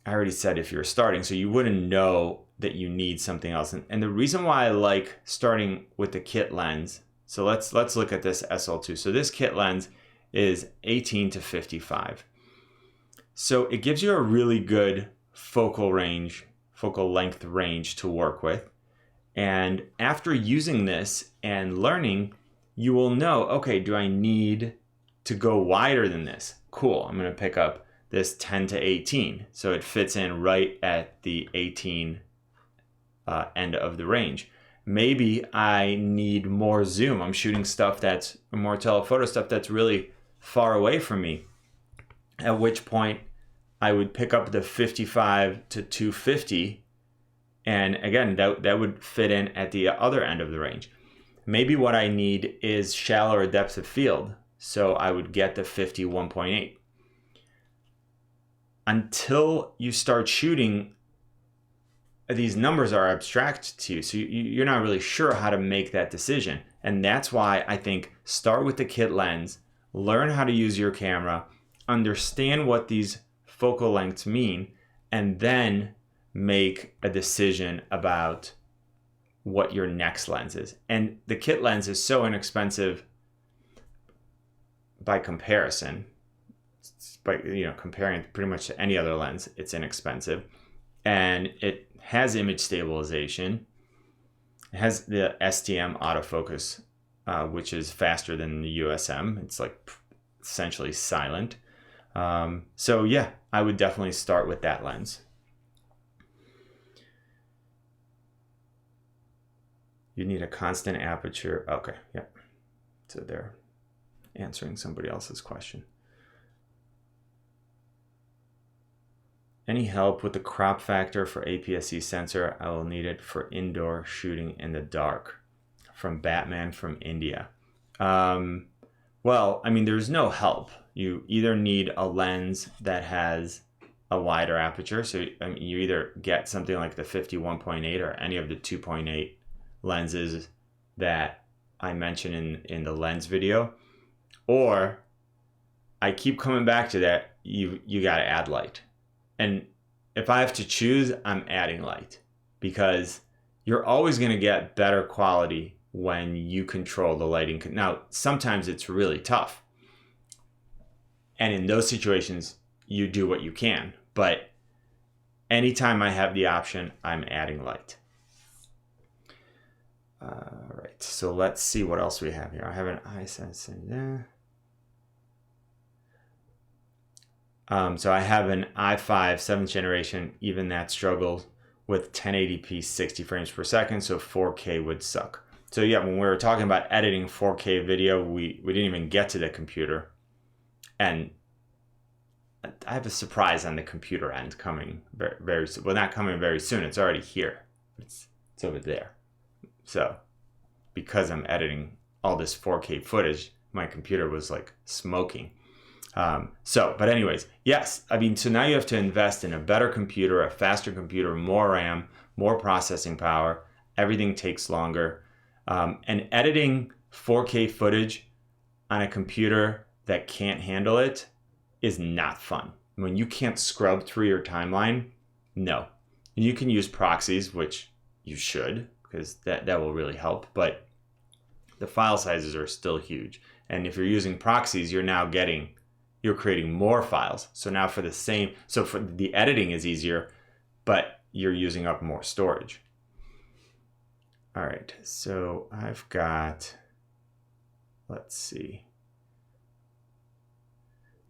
I already said if you're starting, so you wouldn't know that you need something else. And the reason why I like starting with the kit lens, so let's look at this SL2. So this kit lens is 18 to 55. So it gives you a really good focal length range to work with. And after using this and learning, you will know, okay, do I need to go wider than this? Cool, I'm gonna pick up this 10 to 18. So it fits in right at the 18 end of the range. Maybe I need more zoom. I'm shooting stuff that's more telephoto stuff that's really far away from me. At which point I would pick up the 55 to 250. And again, that would fit in at the other end of the range. Maybe what I need is shallower depth of field. So I would get the 51.8. Until you start shooting, these numbers are abstract to you. So you're not really sure how to make that decision. And that's why I think start with the kit lens, learn how to use your camera, understand what these focal lengths mean, and then make a decision about what your next lens is. And the kit lens is so inexpensive by comparison. By comparing pretty much to any other lens, it's inexpensive, and it has image stabilization. It has the STM autofocus, which is faster than the USM. It's like essentially silent. So yeah, I would definitely start with that lens. You need a constant aperture. Okay, yeah. So they're answering somebody else's question. Any help with the crop factor for APS-C sensor? I will need it for indoor shooting in the dark. From Batman from India. Well, I mean, there's no help. You either need a lens that has a wider aperture. So you either get something like the 51.8 or any of the 2.8 lenses that I mentioned in the lens video, or I keep coming back to that, you got to add light. And if I have to choose, I'm adding light, because you're always going to get better quality when you control the lighting. Now, sometimes it's really tough, and in those situations you do what you can, but anytime I have the option, I'm adding light. All right, so let's see what else we have here. I have an iSense in there. So I have an i5 7th generation. Even that struggles with 1080p 60 frames per second, so 4K would suck. So yeah, when we were talking about editing 4K video, we didn't even get to the computer. And I have a surprise on the computer end coming very soon. Well, not coming very soon. It's already here. It's over there. So because I'm editing all this 4K footage, my computer was like smoking. But anyways, yes, I mean, so now you have to invest in a better computer, a faster computer, more RAM, more processing power. Everything takes longer. And editing 4K footage on a computer that can't handle it is not fun. When you can't scrub through your timeline, no. You can use proxies, which you should, because that will really help, but the file sizes are still huge. And if you're using proxies, you're creating more files. So now for the editing is easier, but you're using up more storage. All right, so I've got, let's see.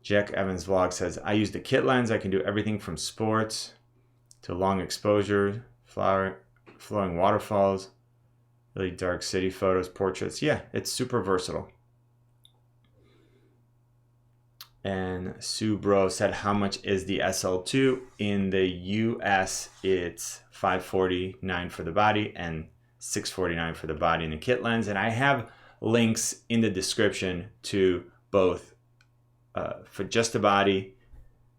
Jack Evans Vlog says, I use the kit lens. I can do everything from sports to long exposure, flowing waterfalls, really dark city photos, portraits. Yeah, it's super versatile. And Subro said, how much is the SL2? In the US, it's $549 for the body and $649 for the body and the kit lens. And I have links in the description to both for just the body,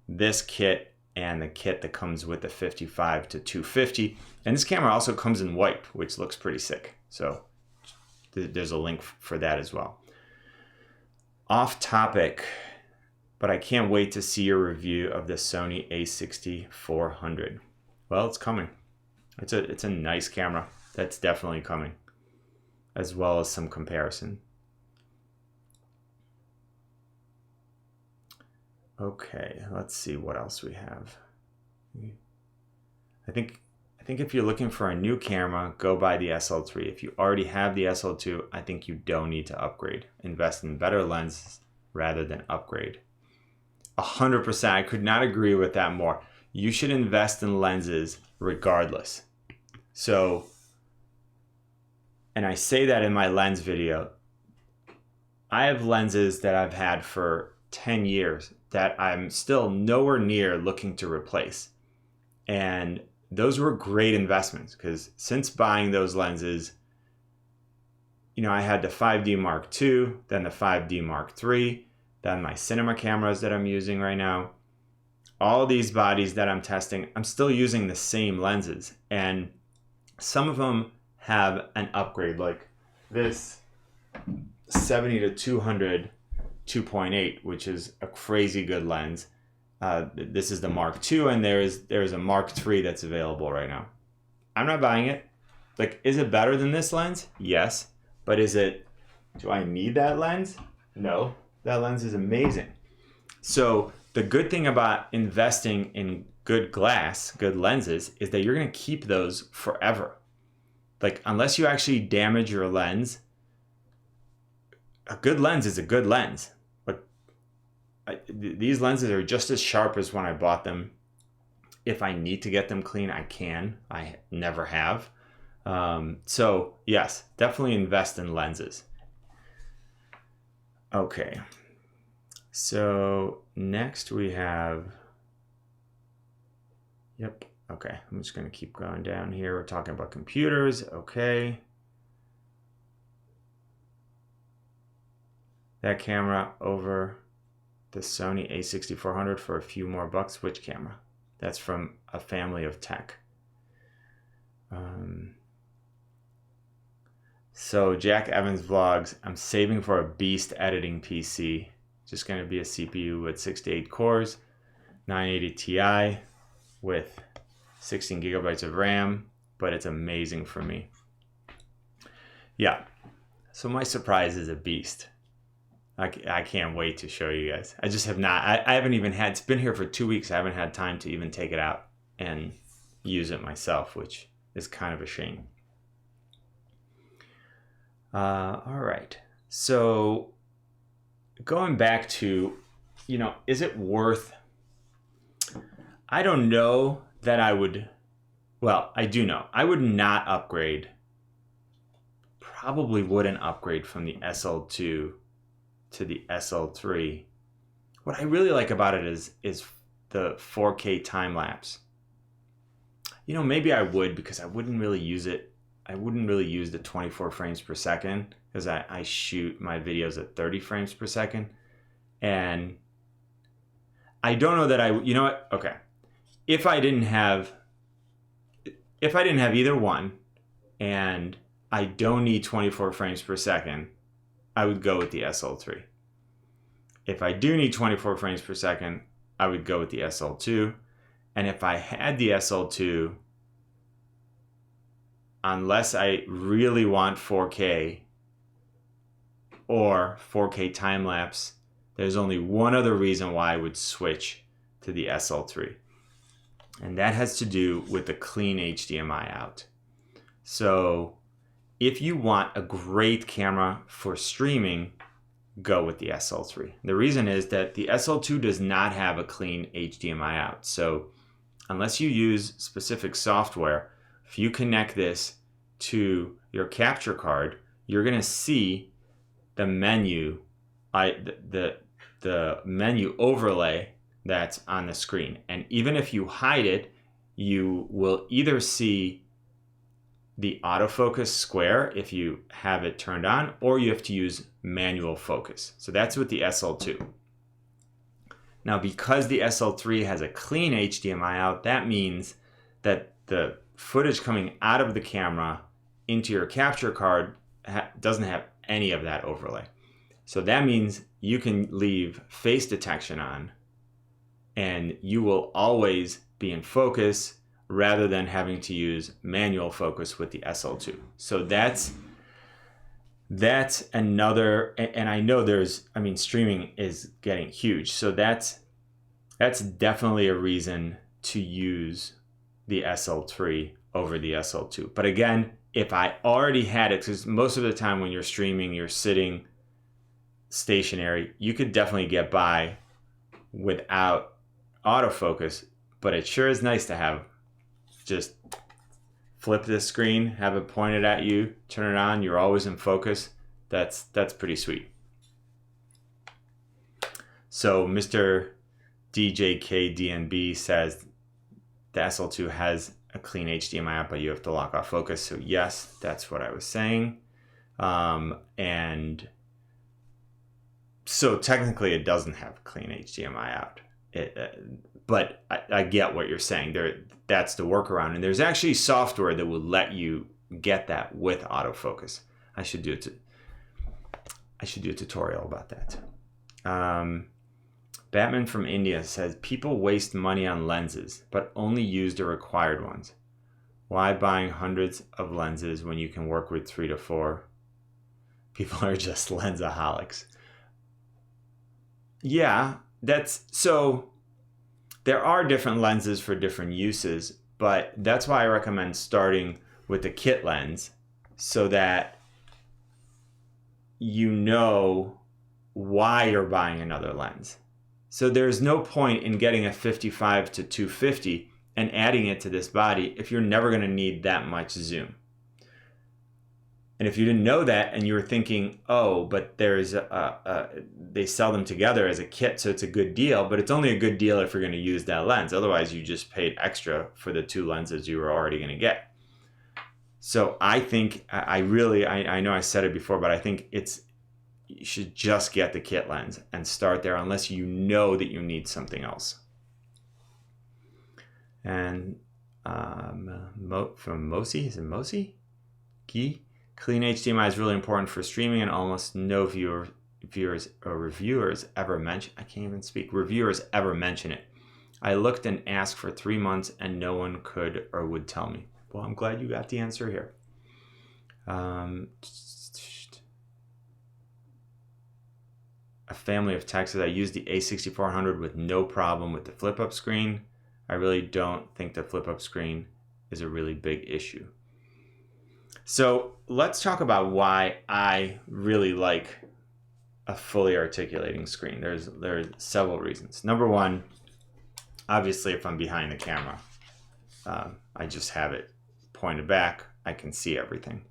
this kit, and the kit that comes with the 55 to 250. And this camera also comes in white, which looks pretty sick. So there's a link for that as well. Off topic, but I can't wait to see your review of the Sony a6400. Well, it's coming. It's a nice camera. That's definitely coming, as well as some comparison. Okay, let's see what else we have. I think if you're looking for a new camera, go buy the SL3. If you already have the SL2, I think you don't need to upgrade. Invest in better lenses rather than upgrade. 100%, I could not agree with that more. You should invest in lenses regardless. So, and I say that in my lens video, I have lenses that I've had for 10 years that I'm still nowhere near looking to replace. And those were great investments because since buying those lenses, you know, I had the 5D Mark II, then the 5D Mark III, then my cinema cameras that I'm using right now. All these bodies that I'm testing, I'm still using the same lenses. And some of them have an upgrade, like this 70 to 200 2.8, which is a crazy good lens. This is the Mark II, and there's a Mark III that's available right now. I'm not buying it. Like, is it better than this lens? Yes. But do I need that lens? No. That lens is amazing. So the good thing about investing in good glass, good lenses, is that you're going to keep those forever. Like, unless you actually damage your lens, a good lens is a good lens. But these lenses are just as sharp as when I bought them. If I need to get them clean, I can. I never have. So yes, definitely invest in lenses. Okay. So next we have, yep. Okay. I'm just going to keep going down here. We're talking about computers. Okay. That camera over the Sony a6400 for a few more bucks. Which camera? That's from a family of tech. So Jack Evans vlogs, I'm saving for a beast editing PC. Just going to be a CPU with 68 cores, 980 Ti with 16 gigabytes of RAM, but it's amazing for me. Yeah, so my surprise is a beast. I can't wait to show you guys. I just have not, I haven't even had, it's been here for 2 weeks. I haven't had time to even take it out and use it myself, which is kind of a shame. All right. So going back to, you know, is it worth, I don't know that I would, well, I do know. I would not upgrade, probably wouldn't upgrade from the SL2 to the SL3. What I really like about it is the 4K time lapse. You know, maybe I would, because I wouldn't really use it. I wouldn't really use the 24 frames per second because I shoot my videos at 30 frames per second. And I don't know that you know what? Okay. If I didn't have either one and I don't need 24 frames per second, I would go with the SL3. If I do need 24 frames per second, I would go with the SL2. And if I had the SL2, unless I really want 4K or 4K time lapse, there's only one other reason why I would switch to the SL3. And that has to do with the clean HDMI out. So if you want a great camera for streaming, go with the SL3. The reason is that the SL2 does not have a clean HDMI out. So unless you use specific software, if you connect this to your capture card, you're going to see the menu, the the menu overlay that's on the screen. And even if you hide it, you will either see the autofocus square if you have it turned on, or you have to use manual focus. So that's with the SL2. Now, because the SL3 has a clean HDMI out, that means that the footage coming out of the camera into your capture card doesn't have any of that overlay. So that means you can leave face detection on and you will always be in focus rather than having to use manual focus with the SL2. So that's another, and I know streaming is getting huge. So that's definitely a reason to use the SL3 over the SL2. But again, if I already had it, because most of the time when you're streaming, you're sitting stationary, you could definitely get by without autofocus, but it sure is nice to have just flip this screen, have it pointed at you, turn it on, you're always in focus. That's pretty sweet. So Mr. DJKDNB says the SL2 has a clean HDMI out, but you have to lock off focus. So yes, that's what I was saying. And so technically it doesn't have clean HDMI out. But I get what you're saying. That's the workaround. And there's actually software that will let you get that with autofocus. I should do a tutorial about that. Batman from India says, people waste money on lenses, but only use the required ones. Why buying hundreds of lenses when you can work with 3 to 4? People are just lensaholics. Yeah, so there are different lenses for different uses, but that's why I recommend starting with the kit lens so that you know why you're buying another lens. So there's no point in getting a 55 to 250 and adding it to this body if you're never going to need that much zoom. And if you didn't know that and you were thinking, oh, but they sell them together as a kit, so it's a good deal, but it's only a good deal if you're going to use that lens. Otherwise, you just paid extra for the 2 lenses you were already going to get. So I think, I know I said it before, but I think you should just get the kit lens and start there unless you know that you need something else. And from Mosi, is it Mosi? Key? Clean HDMI is really important for streaming, and almost no reviewers ever mention it. I looked and asked for 3 months and no one could or would tell me. Well, I'm glad you got the answer here. A family of texts. I used the A6400 with no problem with the flip-up screen. I really don't think the flip-up screen is a really big issue. So let's talk about why I really like a fully articulating screen. There's several reasons. Number one, obviously if I'm behind the camera, I just have it pointed back. I can see everything.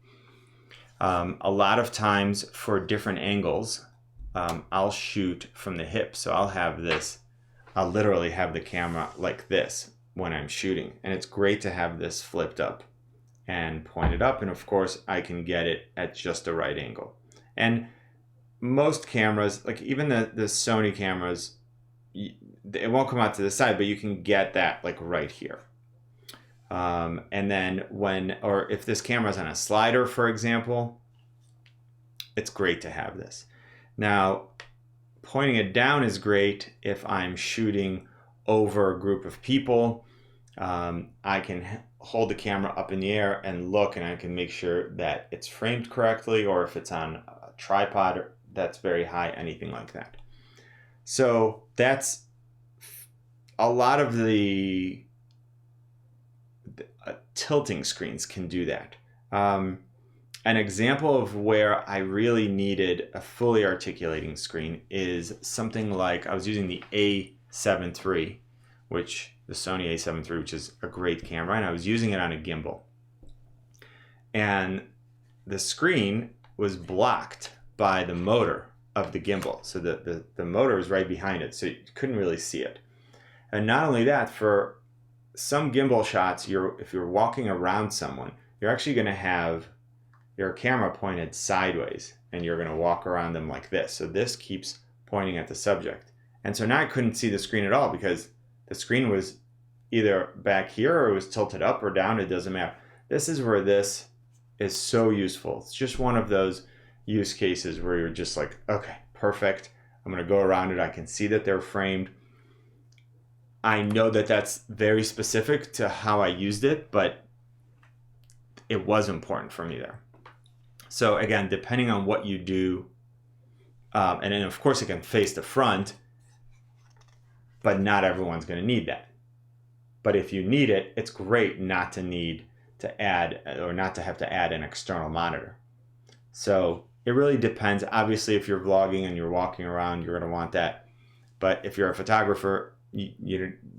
A lot of times for different angles, I'll shoot from the hip. So I'll literally have the camera like this when I'm shooting. And it's great to have this flipped up and pointed up, and of course I can get it at just the right angle. And most cameras, like even the Sony cameras, it won't come out to the side, but you can get that like right here. And then if this camera's on a slider, for example, it's great to have this. Now, pointing it down is great if I'm shooting over a group of people. I can hold the camera up in the air and look, and I can make sure that it's framed correctly, or if it's on a tripod that's very high, anything like that. So that's a lot of the tilting screens can do that. An example of where I really needed a fully articulating screen is something like, I was using the A7 III, the Sony A7 III, which is a great camera, and I was using it on a gimbal. And the screen was blocked by the motor. of the gimbal. So the motor is right behind it, so you couldn't really see it. And not only that, for some gimbal shots, if you're walking around someone, you're actually going to have your camera pointed sideways, and you're going to walk around them like this. So this keeps pointing at the subject. And so now I couldn't see the screen at all because the screen was either back here or it was tilted up or down. It doesn't matter. This is where this is so useful. It's just one of those use cases where you're just like, okay, perfect. I'm going to go around it. I can see that they're framed. I know that that's very specific to how I used it, but it was important for me there. So again, depending on what you do, and then of course it can face the front, but not everyone's going to need that. But if you need it, it's great not to need to add, or not to have to add an external monitor. So it really depends. Obviously, if you're vlogging and you're walking around, you're going to want that. But if you're a photographer,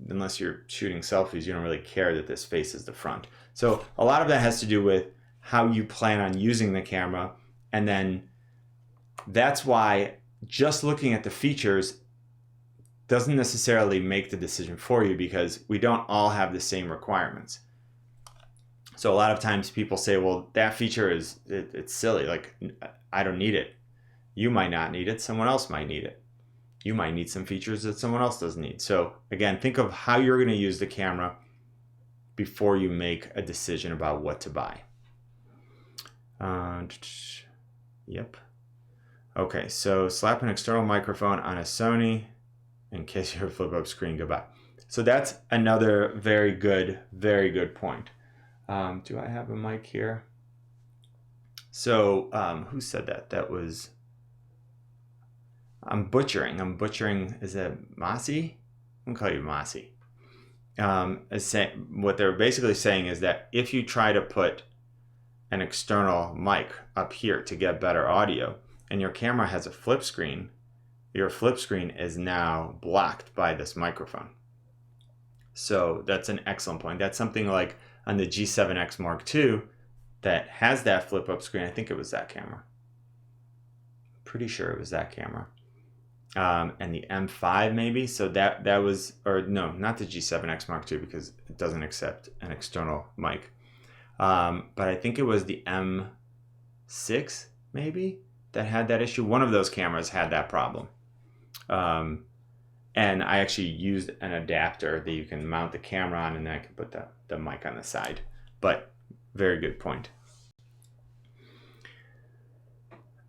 unless you're shooting selfies, you don't really care that this faces the front. So a lot of that has to do with how you plan on using the camera. And then that's why just looking at the features doesn't necessarily make the decision for you, because we don't all have the same requirements. So a lot of times people say, well, that feature it's silly. Like, I don't need it. You might not need it. Someone else might need it. You might need some features that someone else doesn't need. So again, think of how you're going to use the camera before you make a decision about what to buy. Yep. Okay, so slap an external microphone on a Sony in case you flip up screen, goodbye. So that's another very good point. Do I have a mic here? So who said that? That was, I'm butchering. Is it Masi? I'm gonna call you Masi. What they're basically saying is that if you try to put an external mic up here to get better audio, and your camera has a flip screen, your flip screen is now blocked by this microphone. So that's an excellent point. That's something like on the G7X Mark II that has that flip up screen. I think it was that camera. Pretty sure it was that camera. And the M5 maybe. So that was, or no, not the G7X Mark II, because it doesn't accept an external mic. But I think it was the M6 maybe that had that issue. One of those cameras had that problem. And I actually used an adapter that you can mount the camera on, and then I can put the mic on the side. But very good point.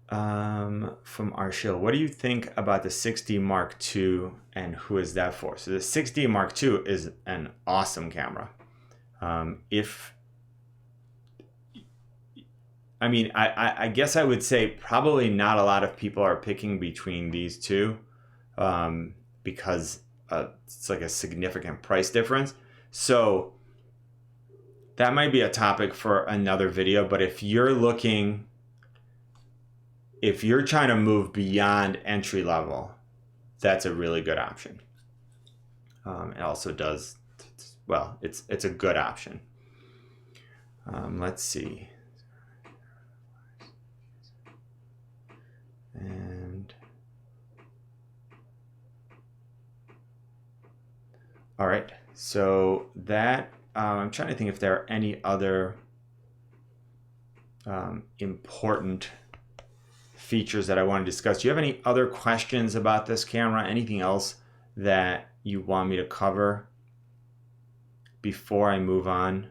From Arshil, what do you think about the 6D Mark II, and who is that for? So the 6D Mark II is an awesome camera. I guess I would say probably not a lot of people are picking between these two, because it's like a significant price difference. So that might be a topic for another video. But if you're trying to move beyond entry level, that's a really good option. It also does, well, it's a good option. Let's see. And all right, so that I'm trying to think if there are any other important features that I want to discuss. Do you have any other questions about this camera? Anything else that you want me to cover before I move on?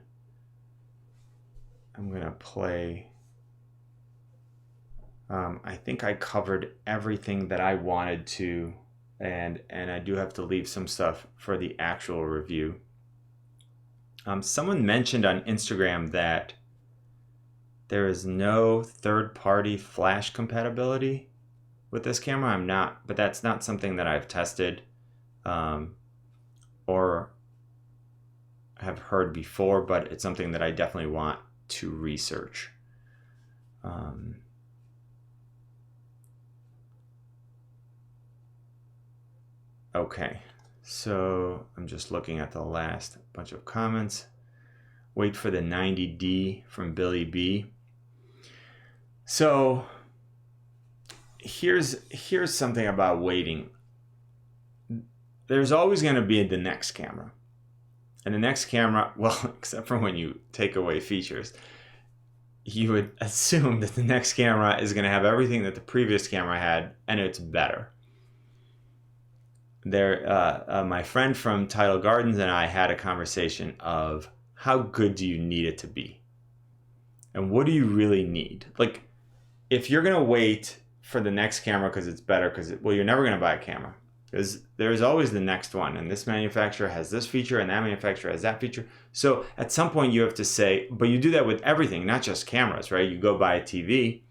I'm gonna play. I think I covered everything that I wanted to, and I do have to leave some stuff for the actual review. Someone mentioned on Instagram that there is no third-party flash compatibility with this camera. But that's not something that I've tested or have heard before, but it's something that I definitely want to research. Okay, so I'm just looking at the last bunch of comments. Wait for the 90D from Billy B. So here's something about waiting. There's always going to be the next camera. And the next camera, well, except for when you take away features, you would assume that the next camera is going to have everything that the previous camera had, and it's better. My friend from Tidal Gardens and I had a conversation of how good do you need it to be? And what do you really need? Like, if you're going to wait for the next camera because it's better, well, you're never going to buy a camera. Because there's always the next one, and this manufacturer has this feature, and that manufacturer has that feature. So at some point you have to say, but you do that with everything, not just cameras, right? You go buy a TV.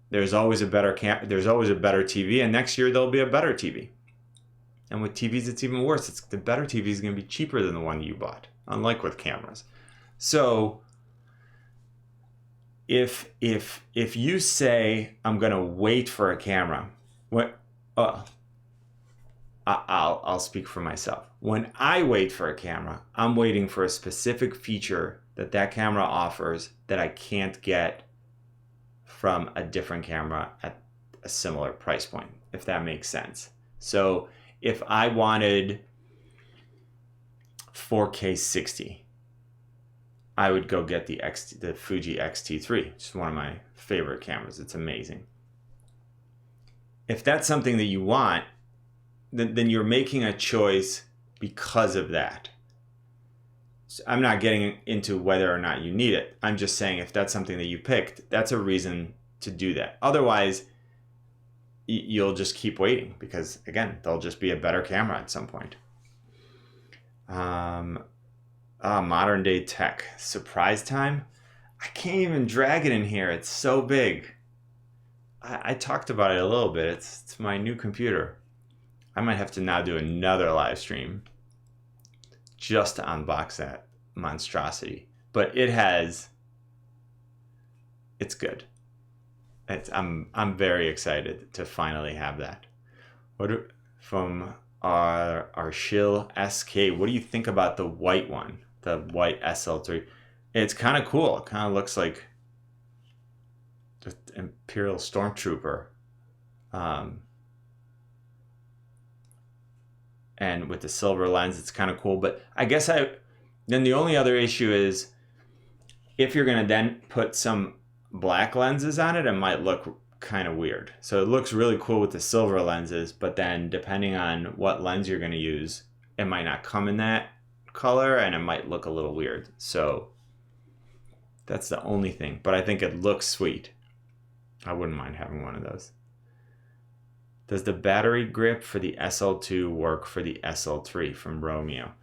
There's always a better TV, and next year there'll be a better TV. And with TVs, it's even worse. The better TV is going to be cheaper than the one you bought, unlike with cameras. So if you say I'm going to wait for a camera, I'll speak for myself. When I wait for a camera, I'm waiting for a specific feature that camera offers that I can't get from a different camera at a similar price point, if that makes sense. So if I wanted 4K 60, I would go get the Fuji X-T3. It's one of my favorite cameras. It's amazing. If that's something that you want, then you're making a choice because of that. So I'm not getting into whether or not you need it. I'm just saying if that's something that you picked, that's a reason to do that. Otherwise, you'll just keep waiting because, again, there'll just be a better camera at some point. Modern day tech. Surprise time? I can't even drag it in here. It's so big. I talked about it a little bit. It's my new computer. I might have to now do another live stream just to unbox that monstrosity. But it's good. I'm very excited to finally have that. From our Shill SK, what do you think about the white one? The white SL3? It's kind of cool. It kind of looks like the Imperial Stormtrooper. And with the silver lens, it's kind of cool. But I guess then the only other issue is if you're going to then put some black lenses on it, it might look kind of weird. So it looks really cool with the silver lenses, but then depending on what lens you're going to use, it might not come in that color and it might look a little weird. So that's the only thing. But I think it looks sweet. I wouldn't mind having one of those. Does the battery grip for the SL2 work for the SL3 from Romeo?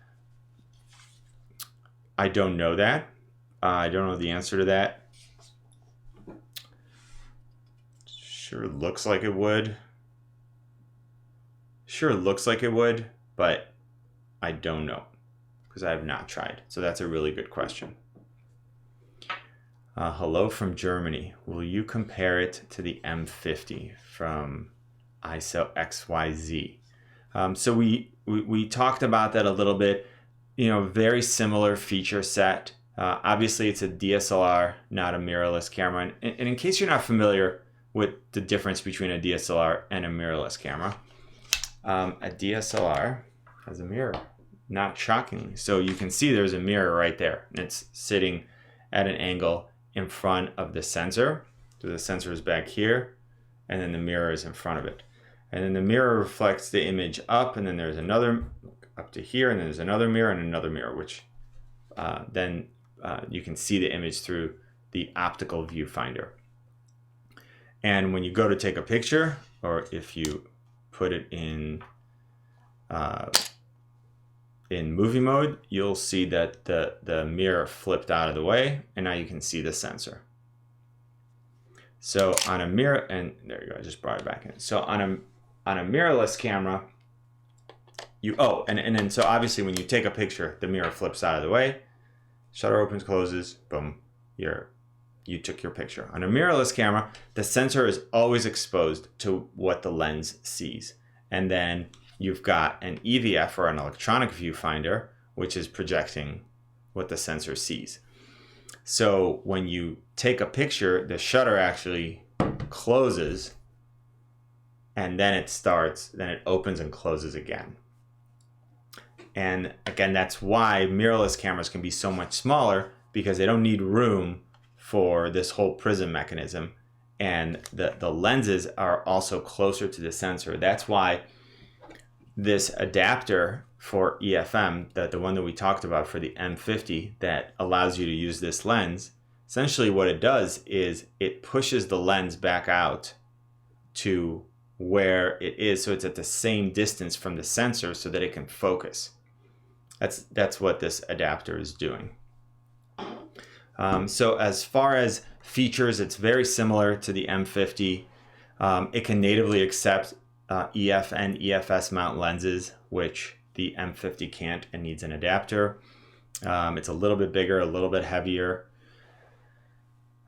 I don't know that. I don't know the answer to that. Sure looks like it would. But I don't know because I have not tried. So that's a really good question. Hello from Germany. Will you compare it to the M50 from ISO XYZ? So we talked about that a little bit. Very similar feature set. Obviously, it's a DSLR, not a mirrorless camera. And in case you're not familiar with the difference between a DSLR and a mirrorless camera, a DSLR has a mirror, not shockingly. So you can see there's a mirror right there, and it's sitting at an angle in front of the sensor. So the sensor is back here, and then the mirror is in front of it. And then the mirror reflects the image up, and then there's another up to here, and then there's another mirror and another mirror, which then you can see the image through the optical viewfinder. And when you go to take a picture, or if you put it in movie mode, you'll see that the mirror flipped out of the way, and now you can see the sensor. So on a mirror, and there you go, I just brought it back in. So on a mirrorless camera, and then so obviously when you take a picture, the mirror flips out of the way, shutter opens, closes, boom, you took your picture. On a mirrorless camera, the sensor is always exposed to what the lens sees. And then you've got an EVF, or an electronic viewfinder, which is projecting what the sensor sees. So when you take a picture, the shutter actually closes, and then it starts, then it opens and closes again. And again, that's why mirrorless cameras can be so much smaller, because they don't need room for this whole prism mechanism. And the lenses are also closer to the sensor. That's why this adapter for EFM, the one that we talked about for the M50, that allows you to use this lens, essentially what it does is it pushes the lens back out to where it is, so it's at the same distance from the sensor so that it can focus. That's what this adapter is doing. So as far as features, it's very similar to the M50. It can natively accept EF and EFS mount lenses, which the M50 can't and needs an adapter. It's a little bit bigger, a little bit heavier.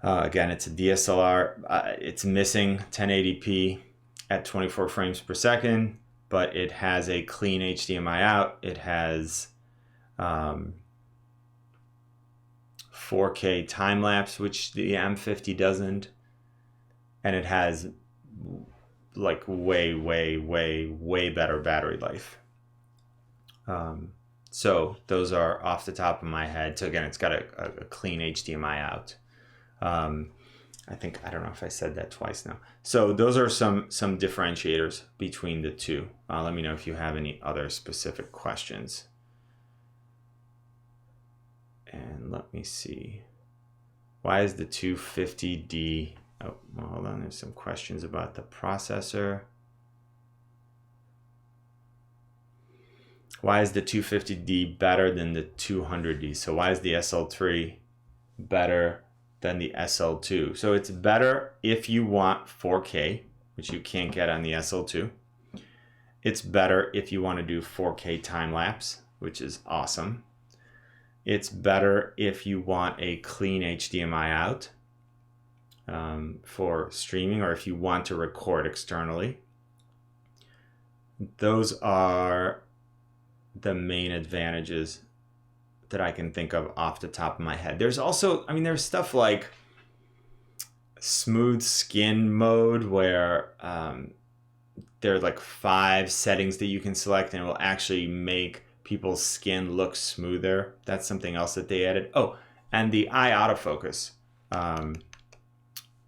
Again, it's a DSLR. It's missing 1080p at 24 frames per second, but it has a clean HDMI out. It has 4K time lapse, which the M50 doesn't, and it has like way better battery life. So those are off the top of my head. So again, it's got a clean HDMI out. I don't know if I said that twice now. So those are some differentiators between the two. Let me know if you have any other specific questions. And let me see. Why is the 250D? Oh, well, hold on. There's some questions about the processor. Why is the 250D better than the 200D? So why is the SL3 better than the SL2? So it's better if you want 4K, which you can't get on the SL2. It's better if you want to do 4K time lapse, which is awesome. It's better if you want a clean HDMI out for streaming, or if you want to record externally. Those are the main advantages that I can think of off the top of my head. There's also, there's stuff like smooth skin mode, where there are like 5 settings that you can select, and it will actually make people's skin look smoother. That's something else that they added. Oh, and the eye autofocus.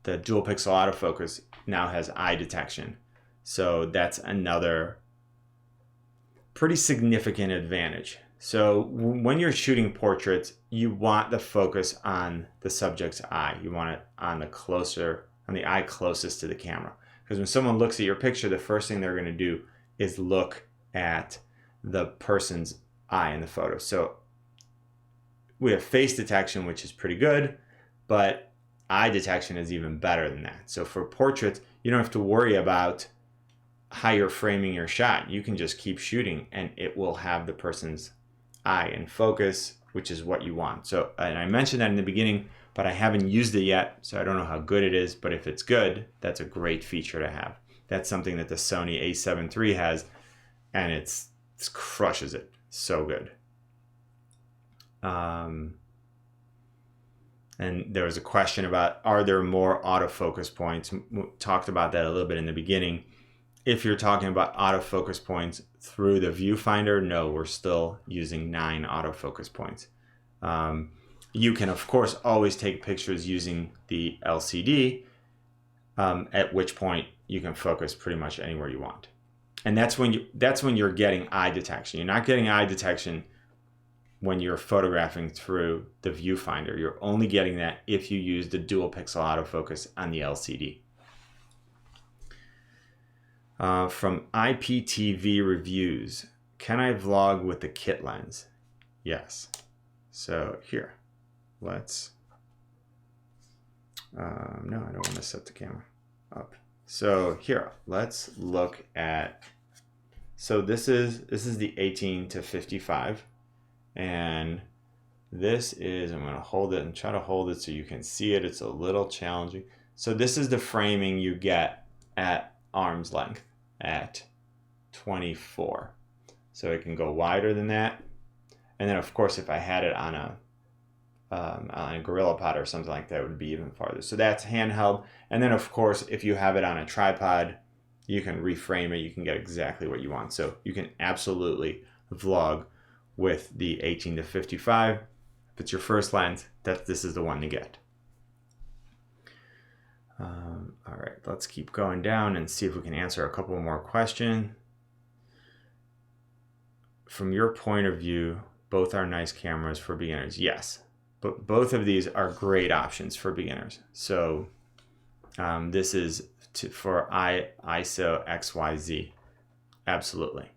The dual pixel autofocus now has eye detection. So that's another pretty significant advantage. So when you're shooting portraits, you want the focus on the subject's eye. You want it on the eye closest to the camera. Because when someone looks at your picture, the first thing they're going to do is look at the person's eye in the photo. So we have face detection, which is pretty good, but eye detection is even better than that. So for portraits, you don't have to worry about how you're framing your shot. You can just keep shooting and it will have the person's eye in focus, which is what you want. So, and I mentioned that in the beginning, but I haven't used it yet, so I don't know how good it is, but if it's good, that's a great feature to have. That's something that the Sony A7 III has, and it crushes it. So good. And there was a question about, are there more autofocus points? We talked about that a little bit in the beginning. If you're talking about autofocus points through the viewfinder, no, we're still using 9 autofocus points. You can, of course, always take pictures using the LCD, at which point you can focus pretty much anywhere you want. And that's when you're getting eye detection. You're not getting eye detection when you're photographing through the viewfinder. You're only getting that if you use the dual pixel autofocus on the LCD. From IPTV Reviews, can I vlog with the kit lens? Yes. So here, let's, no, I don't want to set the camera up. So here, let's look at, so this is the 18 to 55. And this is, I'm going to hold it and try to hold it so you can see it. It's a little challenging. So this is the framing you get at arm's length at 24. So it can go wider than that. And then of course, if I had it on a on a GorillaPod or something like that, would be even farther. So that's handheld. And then of course, if you have it on a tripod, you can reframe it. You can get exactly what you want. So you can absolutely vlog with the 18 to 55. If it's your first lens, this is the one to get. All right, let's keep going down and see if we can answer a couple more questions. From your point of view, both are nice cameras for beginners. Yes, but both of these are great options for beginners. So this is for ISO XYZ. Absolutely.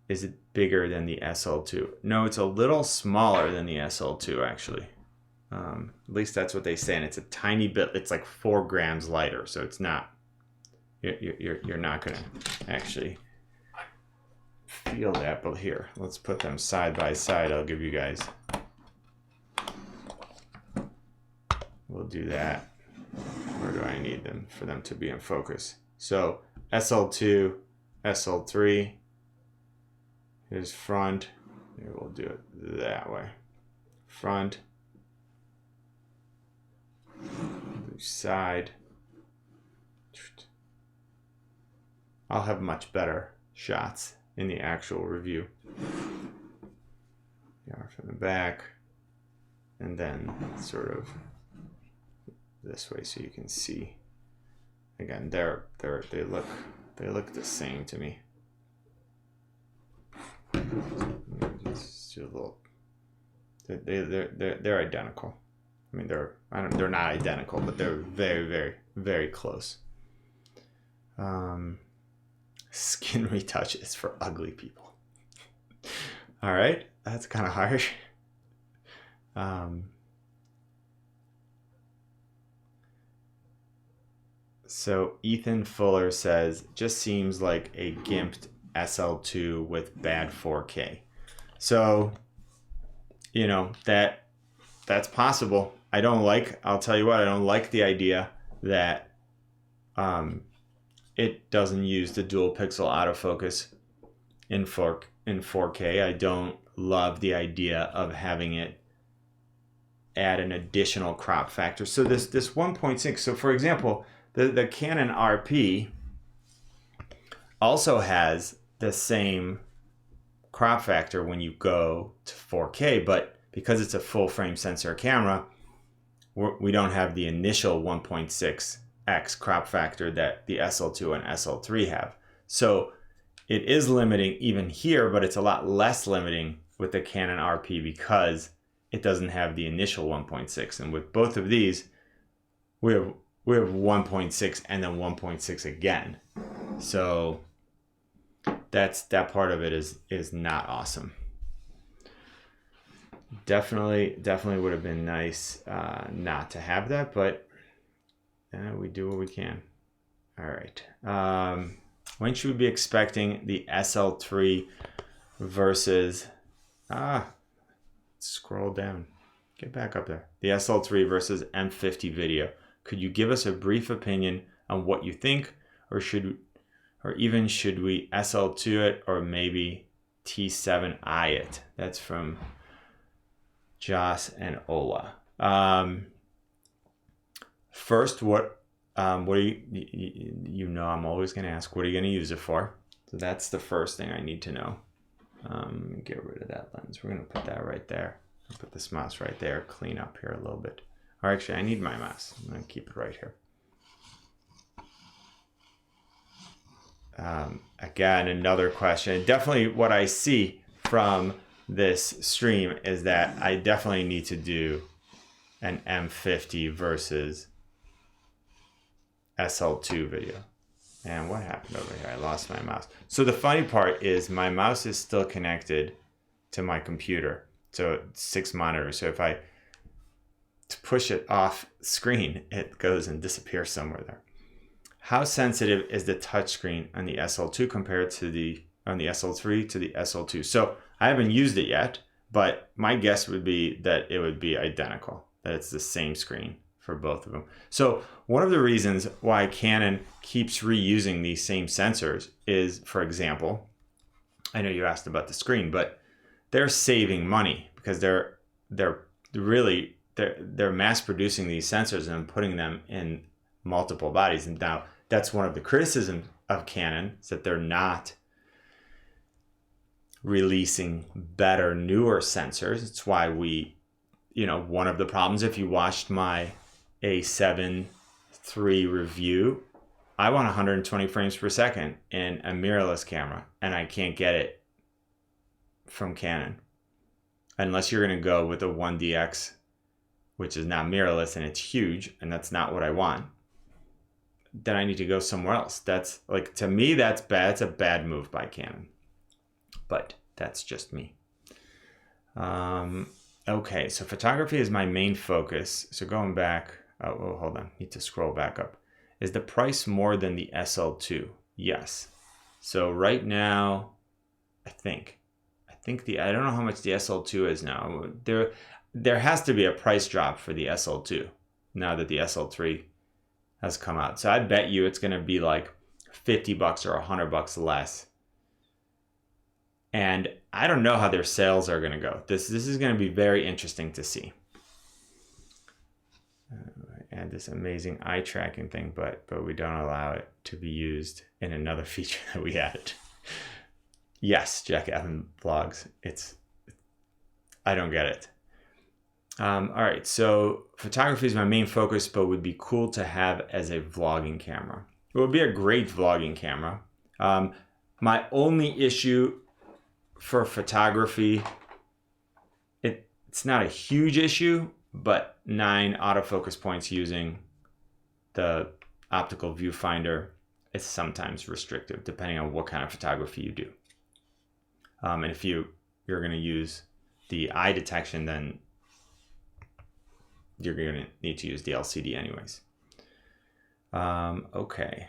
Is it bigger than the SL2? No, it's a little smaller than the SL2 actually. At least that's what they say, and it's a tiny bit. It's like 4 grams lighter, so it's not. You're not gonna actually feel that. But here, let's put them side by side. I'll give you guys. We'll do that. Where do I need them for them to be in focus? So SL2, SL3. Here's front. Here, we'll do it that way. Front. Side. I'll have much better shots in the actual review. Yeah, from the back, and then sort of this way, so you can see. Again, they look the same to me. Just do a little. They're identical. I mean, they're not identical, but they're very, very, very close. Skin retouch is for ugly people. All right, that's kind of harsh. So Ethan Fuller says, just seems like a gimped SL2 with bad 4K. So, you know, that's possible. I'll tell you what, I don't like the idea that it doesn't use the dual pixel autofocus in 4K. I don't love the idea of having it add an additional crop factor. So this 1.6, so for example, the Canon RP also has the same crop factor when you go to 4K, but because it's a full frame sensor camera, we don't have the initial 1.6x crop factor that the SL2 and SL3 have. So it is limiting even here, but it's a lot less limiting with the Canon RP because it doesn't have the initial 1.6. And with both of these, we have 1.6 and then 1.6 again. So that part of it is not awesome. Definitely would have been nice not to have that, but we do what we can. All right. When should we be expecting the SL3 versus scroll down, get back up there, the SL3 versus M50 video? Could you give us a brief opinion on what you think, or should we SL2 it or maybe T7i it? That's from Joss and Ola. First, what are you know I'm always going to ask, what are you going to use it for? So that's the first thing I need to know. Get rid of that lens. We're going to put that right there. I'll put this mouse right there, clean up here a little bit. Or actually, I need my mouse. I'm going to keep it right here. Again, another question. Definitely what I see from this stream is that I definitely need to do an M50 versus SL2 video. And what happened over here? I lost my mouse. So the funny part is my mouse is still connected to my computer. So 6 monitors. So if I push it off screen, it goes and disappears somewhere there. How sensitive is the touchscreen on the SL2 compared to on the SL3 to the SL2? So I haven't used it yet, but my guess would be that it would be identical, that it's the same screen for both of them. So one of the reasons why Canon keeps reusing these same sensors is, for example, I know you asked about the screen, but they're saving money because they're mass producing these sensors and putting them in multiple bodies. And now that's one of the criticisms of Canon, is that they're not releasing better, newer sensors. It's why one of the problems, if you watched my A7 III review, I want 120 frames per second in a mirrorless camera, and I can't get it from Canon. Unless you're going to go with a 1DX, which is not mirrorless and it's huge, and that's not what I want, then I need to go somewhere else. That's like, to me, that's bad. It's a bad move by Canon. But that's just me. Okay, so photography is my main focus. So going back, hold on, need to scroll back up. Is the price more than the SL2? Yes. So right now, I think I don't know how much the SL2 is now. There has to be a price drop for the SL2 now that the SL3 has come out. So I bet you it's going to be like $50 or $100 less. And I don't know how their sales are going to go. This is going to be very interesting to see. Add this amazing eye tracking thing, but we don't allow it to be used in another feature that we added. Yes, Jack Evan vlogs. I don't get it. All right, so photography is my main focus, but would be cool to have as a vlogging camera. It would be a great vlogging camera. My only issue for photography, it's not a huge issue, but 9 autofocus points using the optical viewfinder is sometimes restrictive, depending on what kind of photography you do. And if you're going to use the eye detection, then you're going to need to use the LCD anyways. Okay.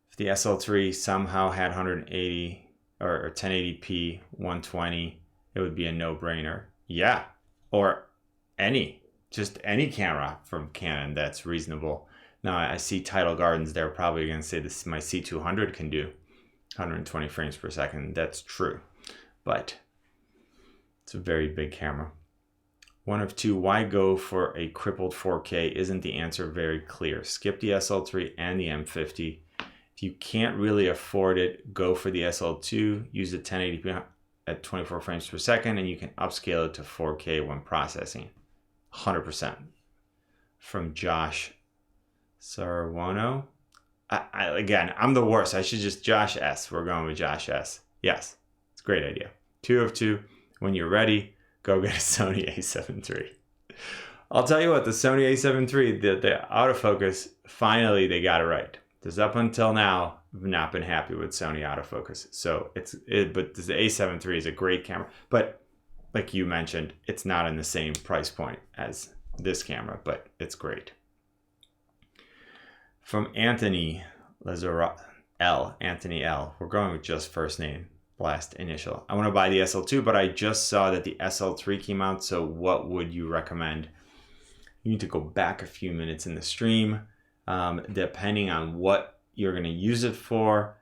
If the SL3 somehow had 180 or 1080p 120, it would be a no-brainer. Yeah, or just any camera from Canon that's reasonable. Now I see Tidal Gardens, they're probably going to say this, my C200 can do 120 frames per second. That's true, but it's a very big camera. One of two, why go for a crippled 4K? Isn't the answer very clear? Skip the SL3 and the M50. If you can't really afford it, go for the SL2, use the 1080p at 24 frames per second, and you can upscale it to 4K when processing. 100%. From Josh Sarwano. Again, I'm the worst. I should just Josh S. We're going with Josh S. Yes, it's a great idea. 2 of 2. When you're ready, go get a Sony A7 III. I'll tell you what, the Sony A7 III, the autofocus, finally they got it right. Because up until now, I've not been happy with Sony autofocus. So but the A7 III is a great camera. But like you mentioned, it's not in the same price point as this camera, but it's great. From Anthony Anthony L. We're going with just first name, last initial. I want to buy the SL2, but I just saw that the SL3 came out. So what would you recommend? You need to go back a few minutes in the stream. Depending on what you're going to use it for,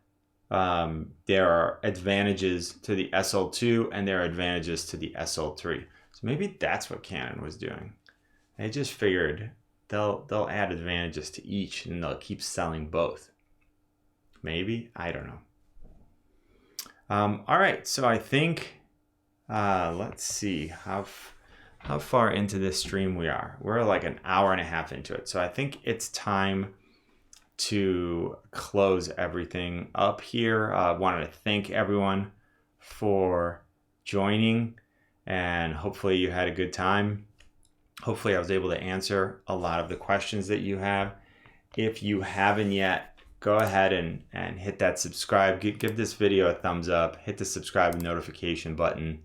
there are advantages to the SL2 and there are advantages to the SL3. So maybe that's what Canon was doing. They just figured they'll add advantages to each and they'll keep selling both. Maybe, I don't know. All right, so I think let's see how far into this stream we are. We're like an hour and a half into it. So I think it's time to close everything up here. I wanted to thank everyone for joining and hopefully you had a good time. Hopefully I was able to answer a lot of the questions that you have. If you haven't yet, go ahead and hit that subscribe. Give this video a thumbs up. Hit the subscribe and notification button.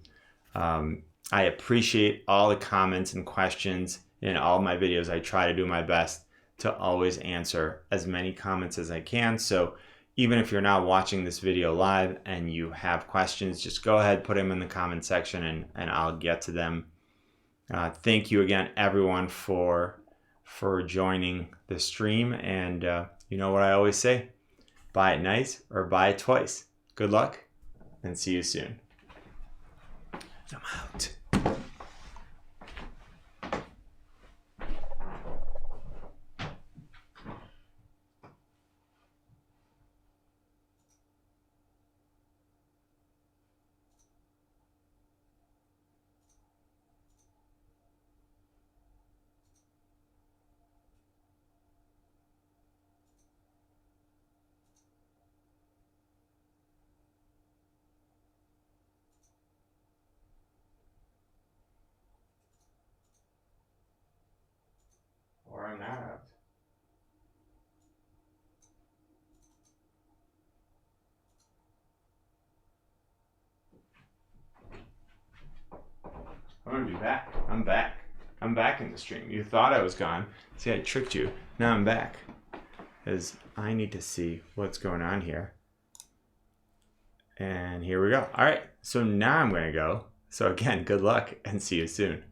I appreciate all the comments and questions in all my videos. I try to do my best to always answer as many comments as I can. So even if you're not watching this video live and you have questions, just go ahead, put them in the comment section and I'll get to them. Thank you again, everyone, for joining the stream. And you know what I always say, buy it nice or buy it twice. Good luck and see you soon. I'm out. Or I'm not out. I'm gonna be back. I'm back. I'm back in the stream. You thought I was gone. See, I tricked you. Now I'm back. Because I need to see what's going on here. And here we go. All right. So now I'm going to go. So again, good luck and see you soon.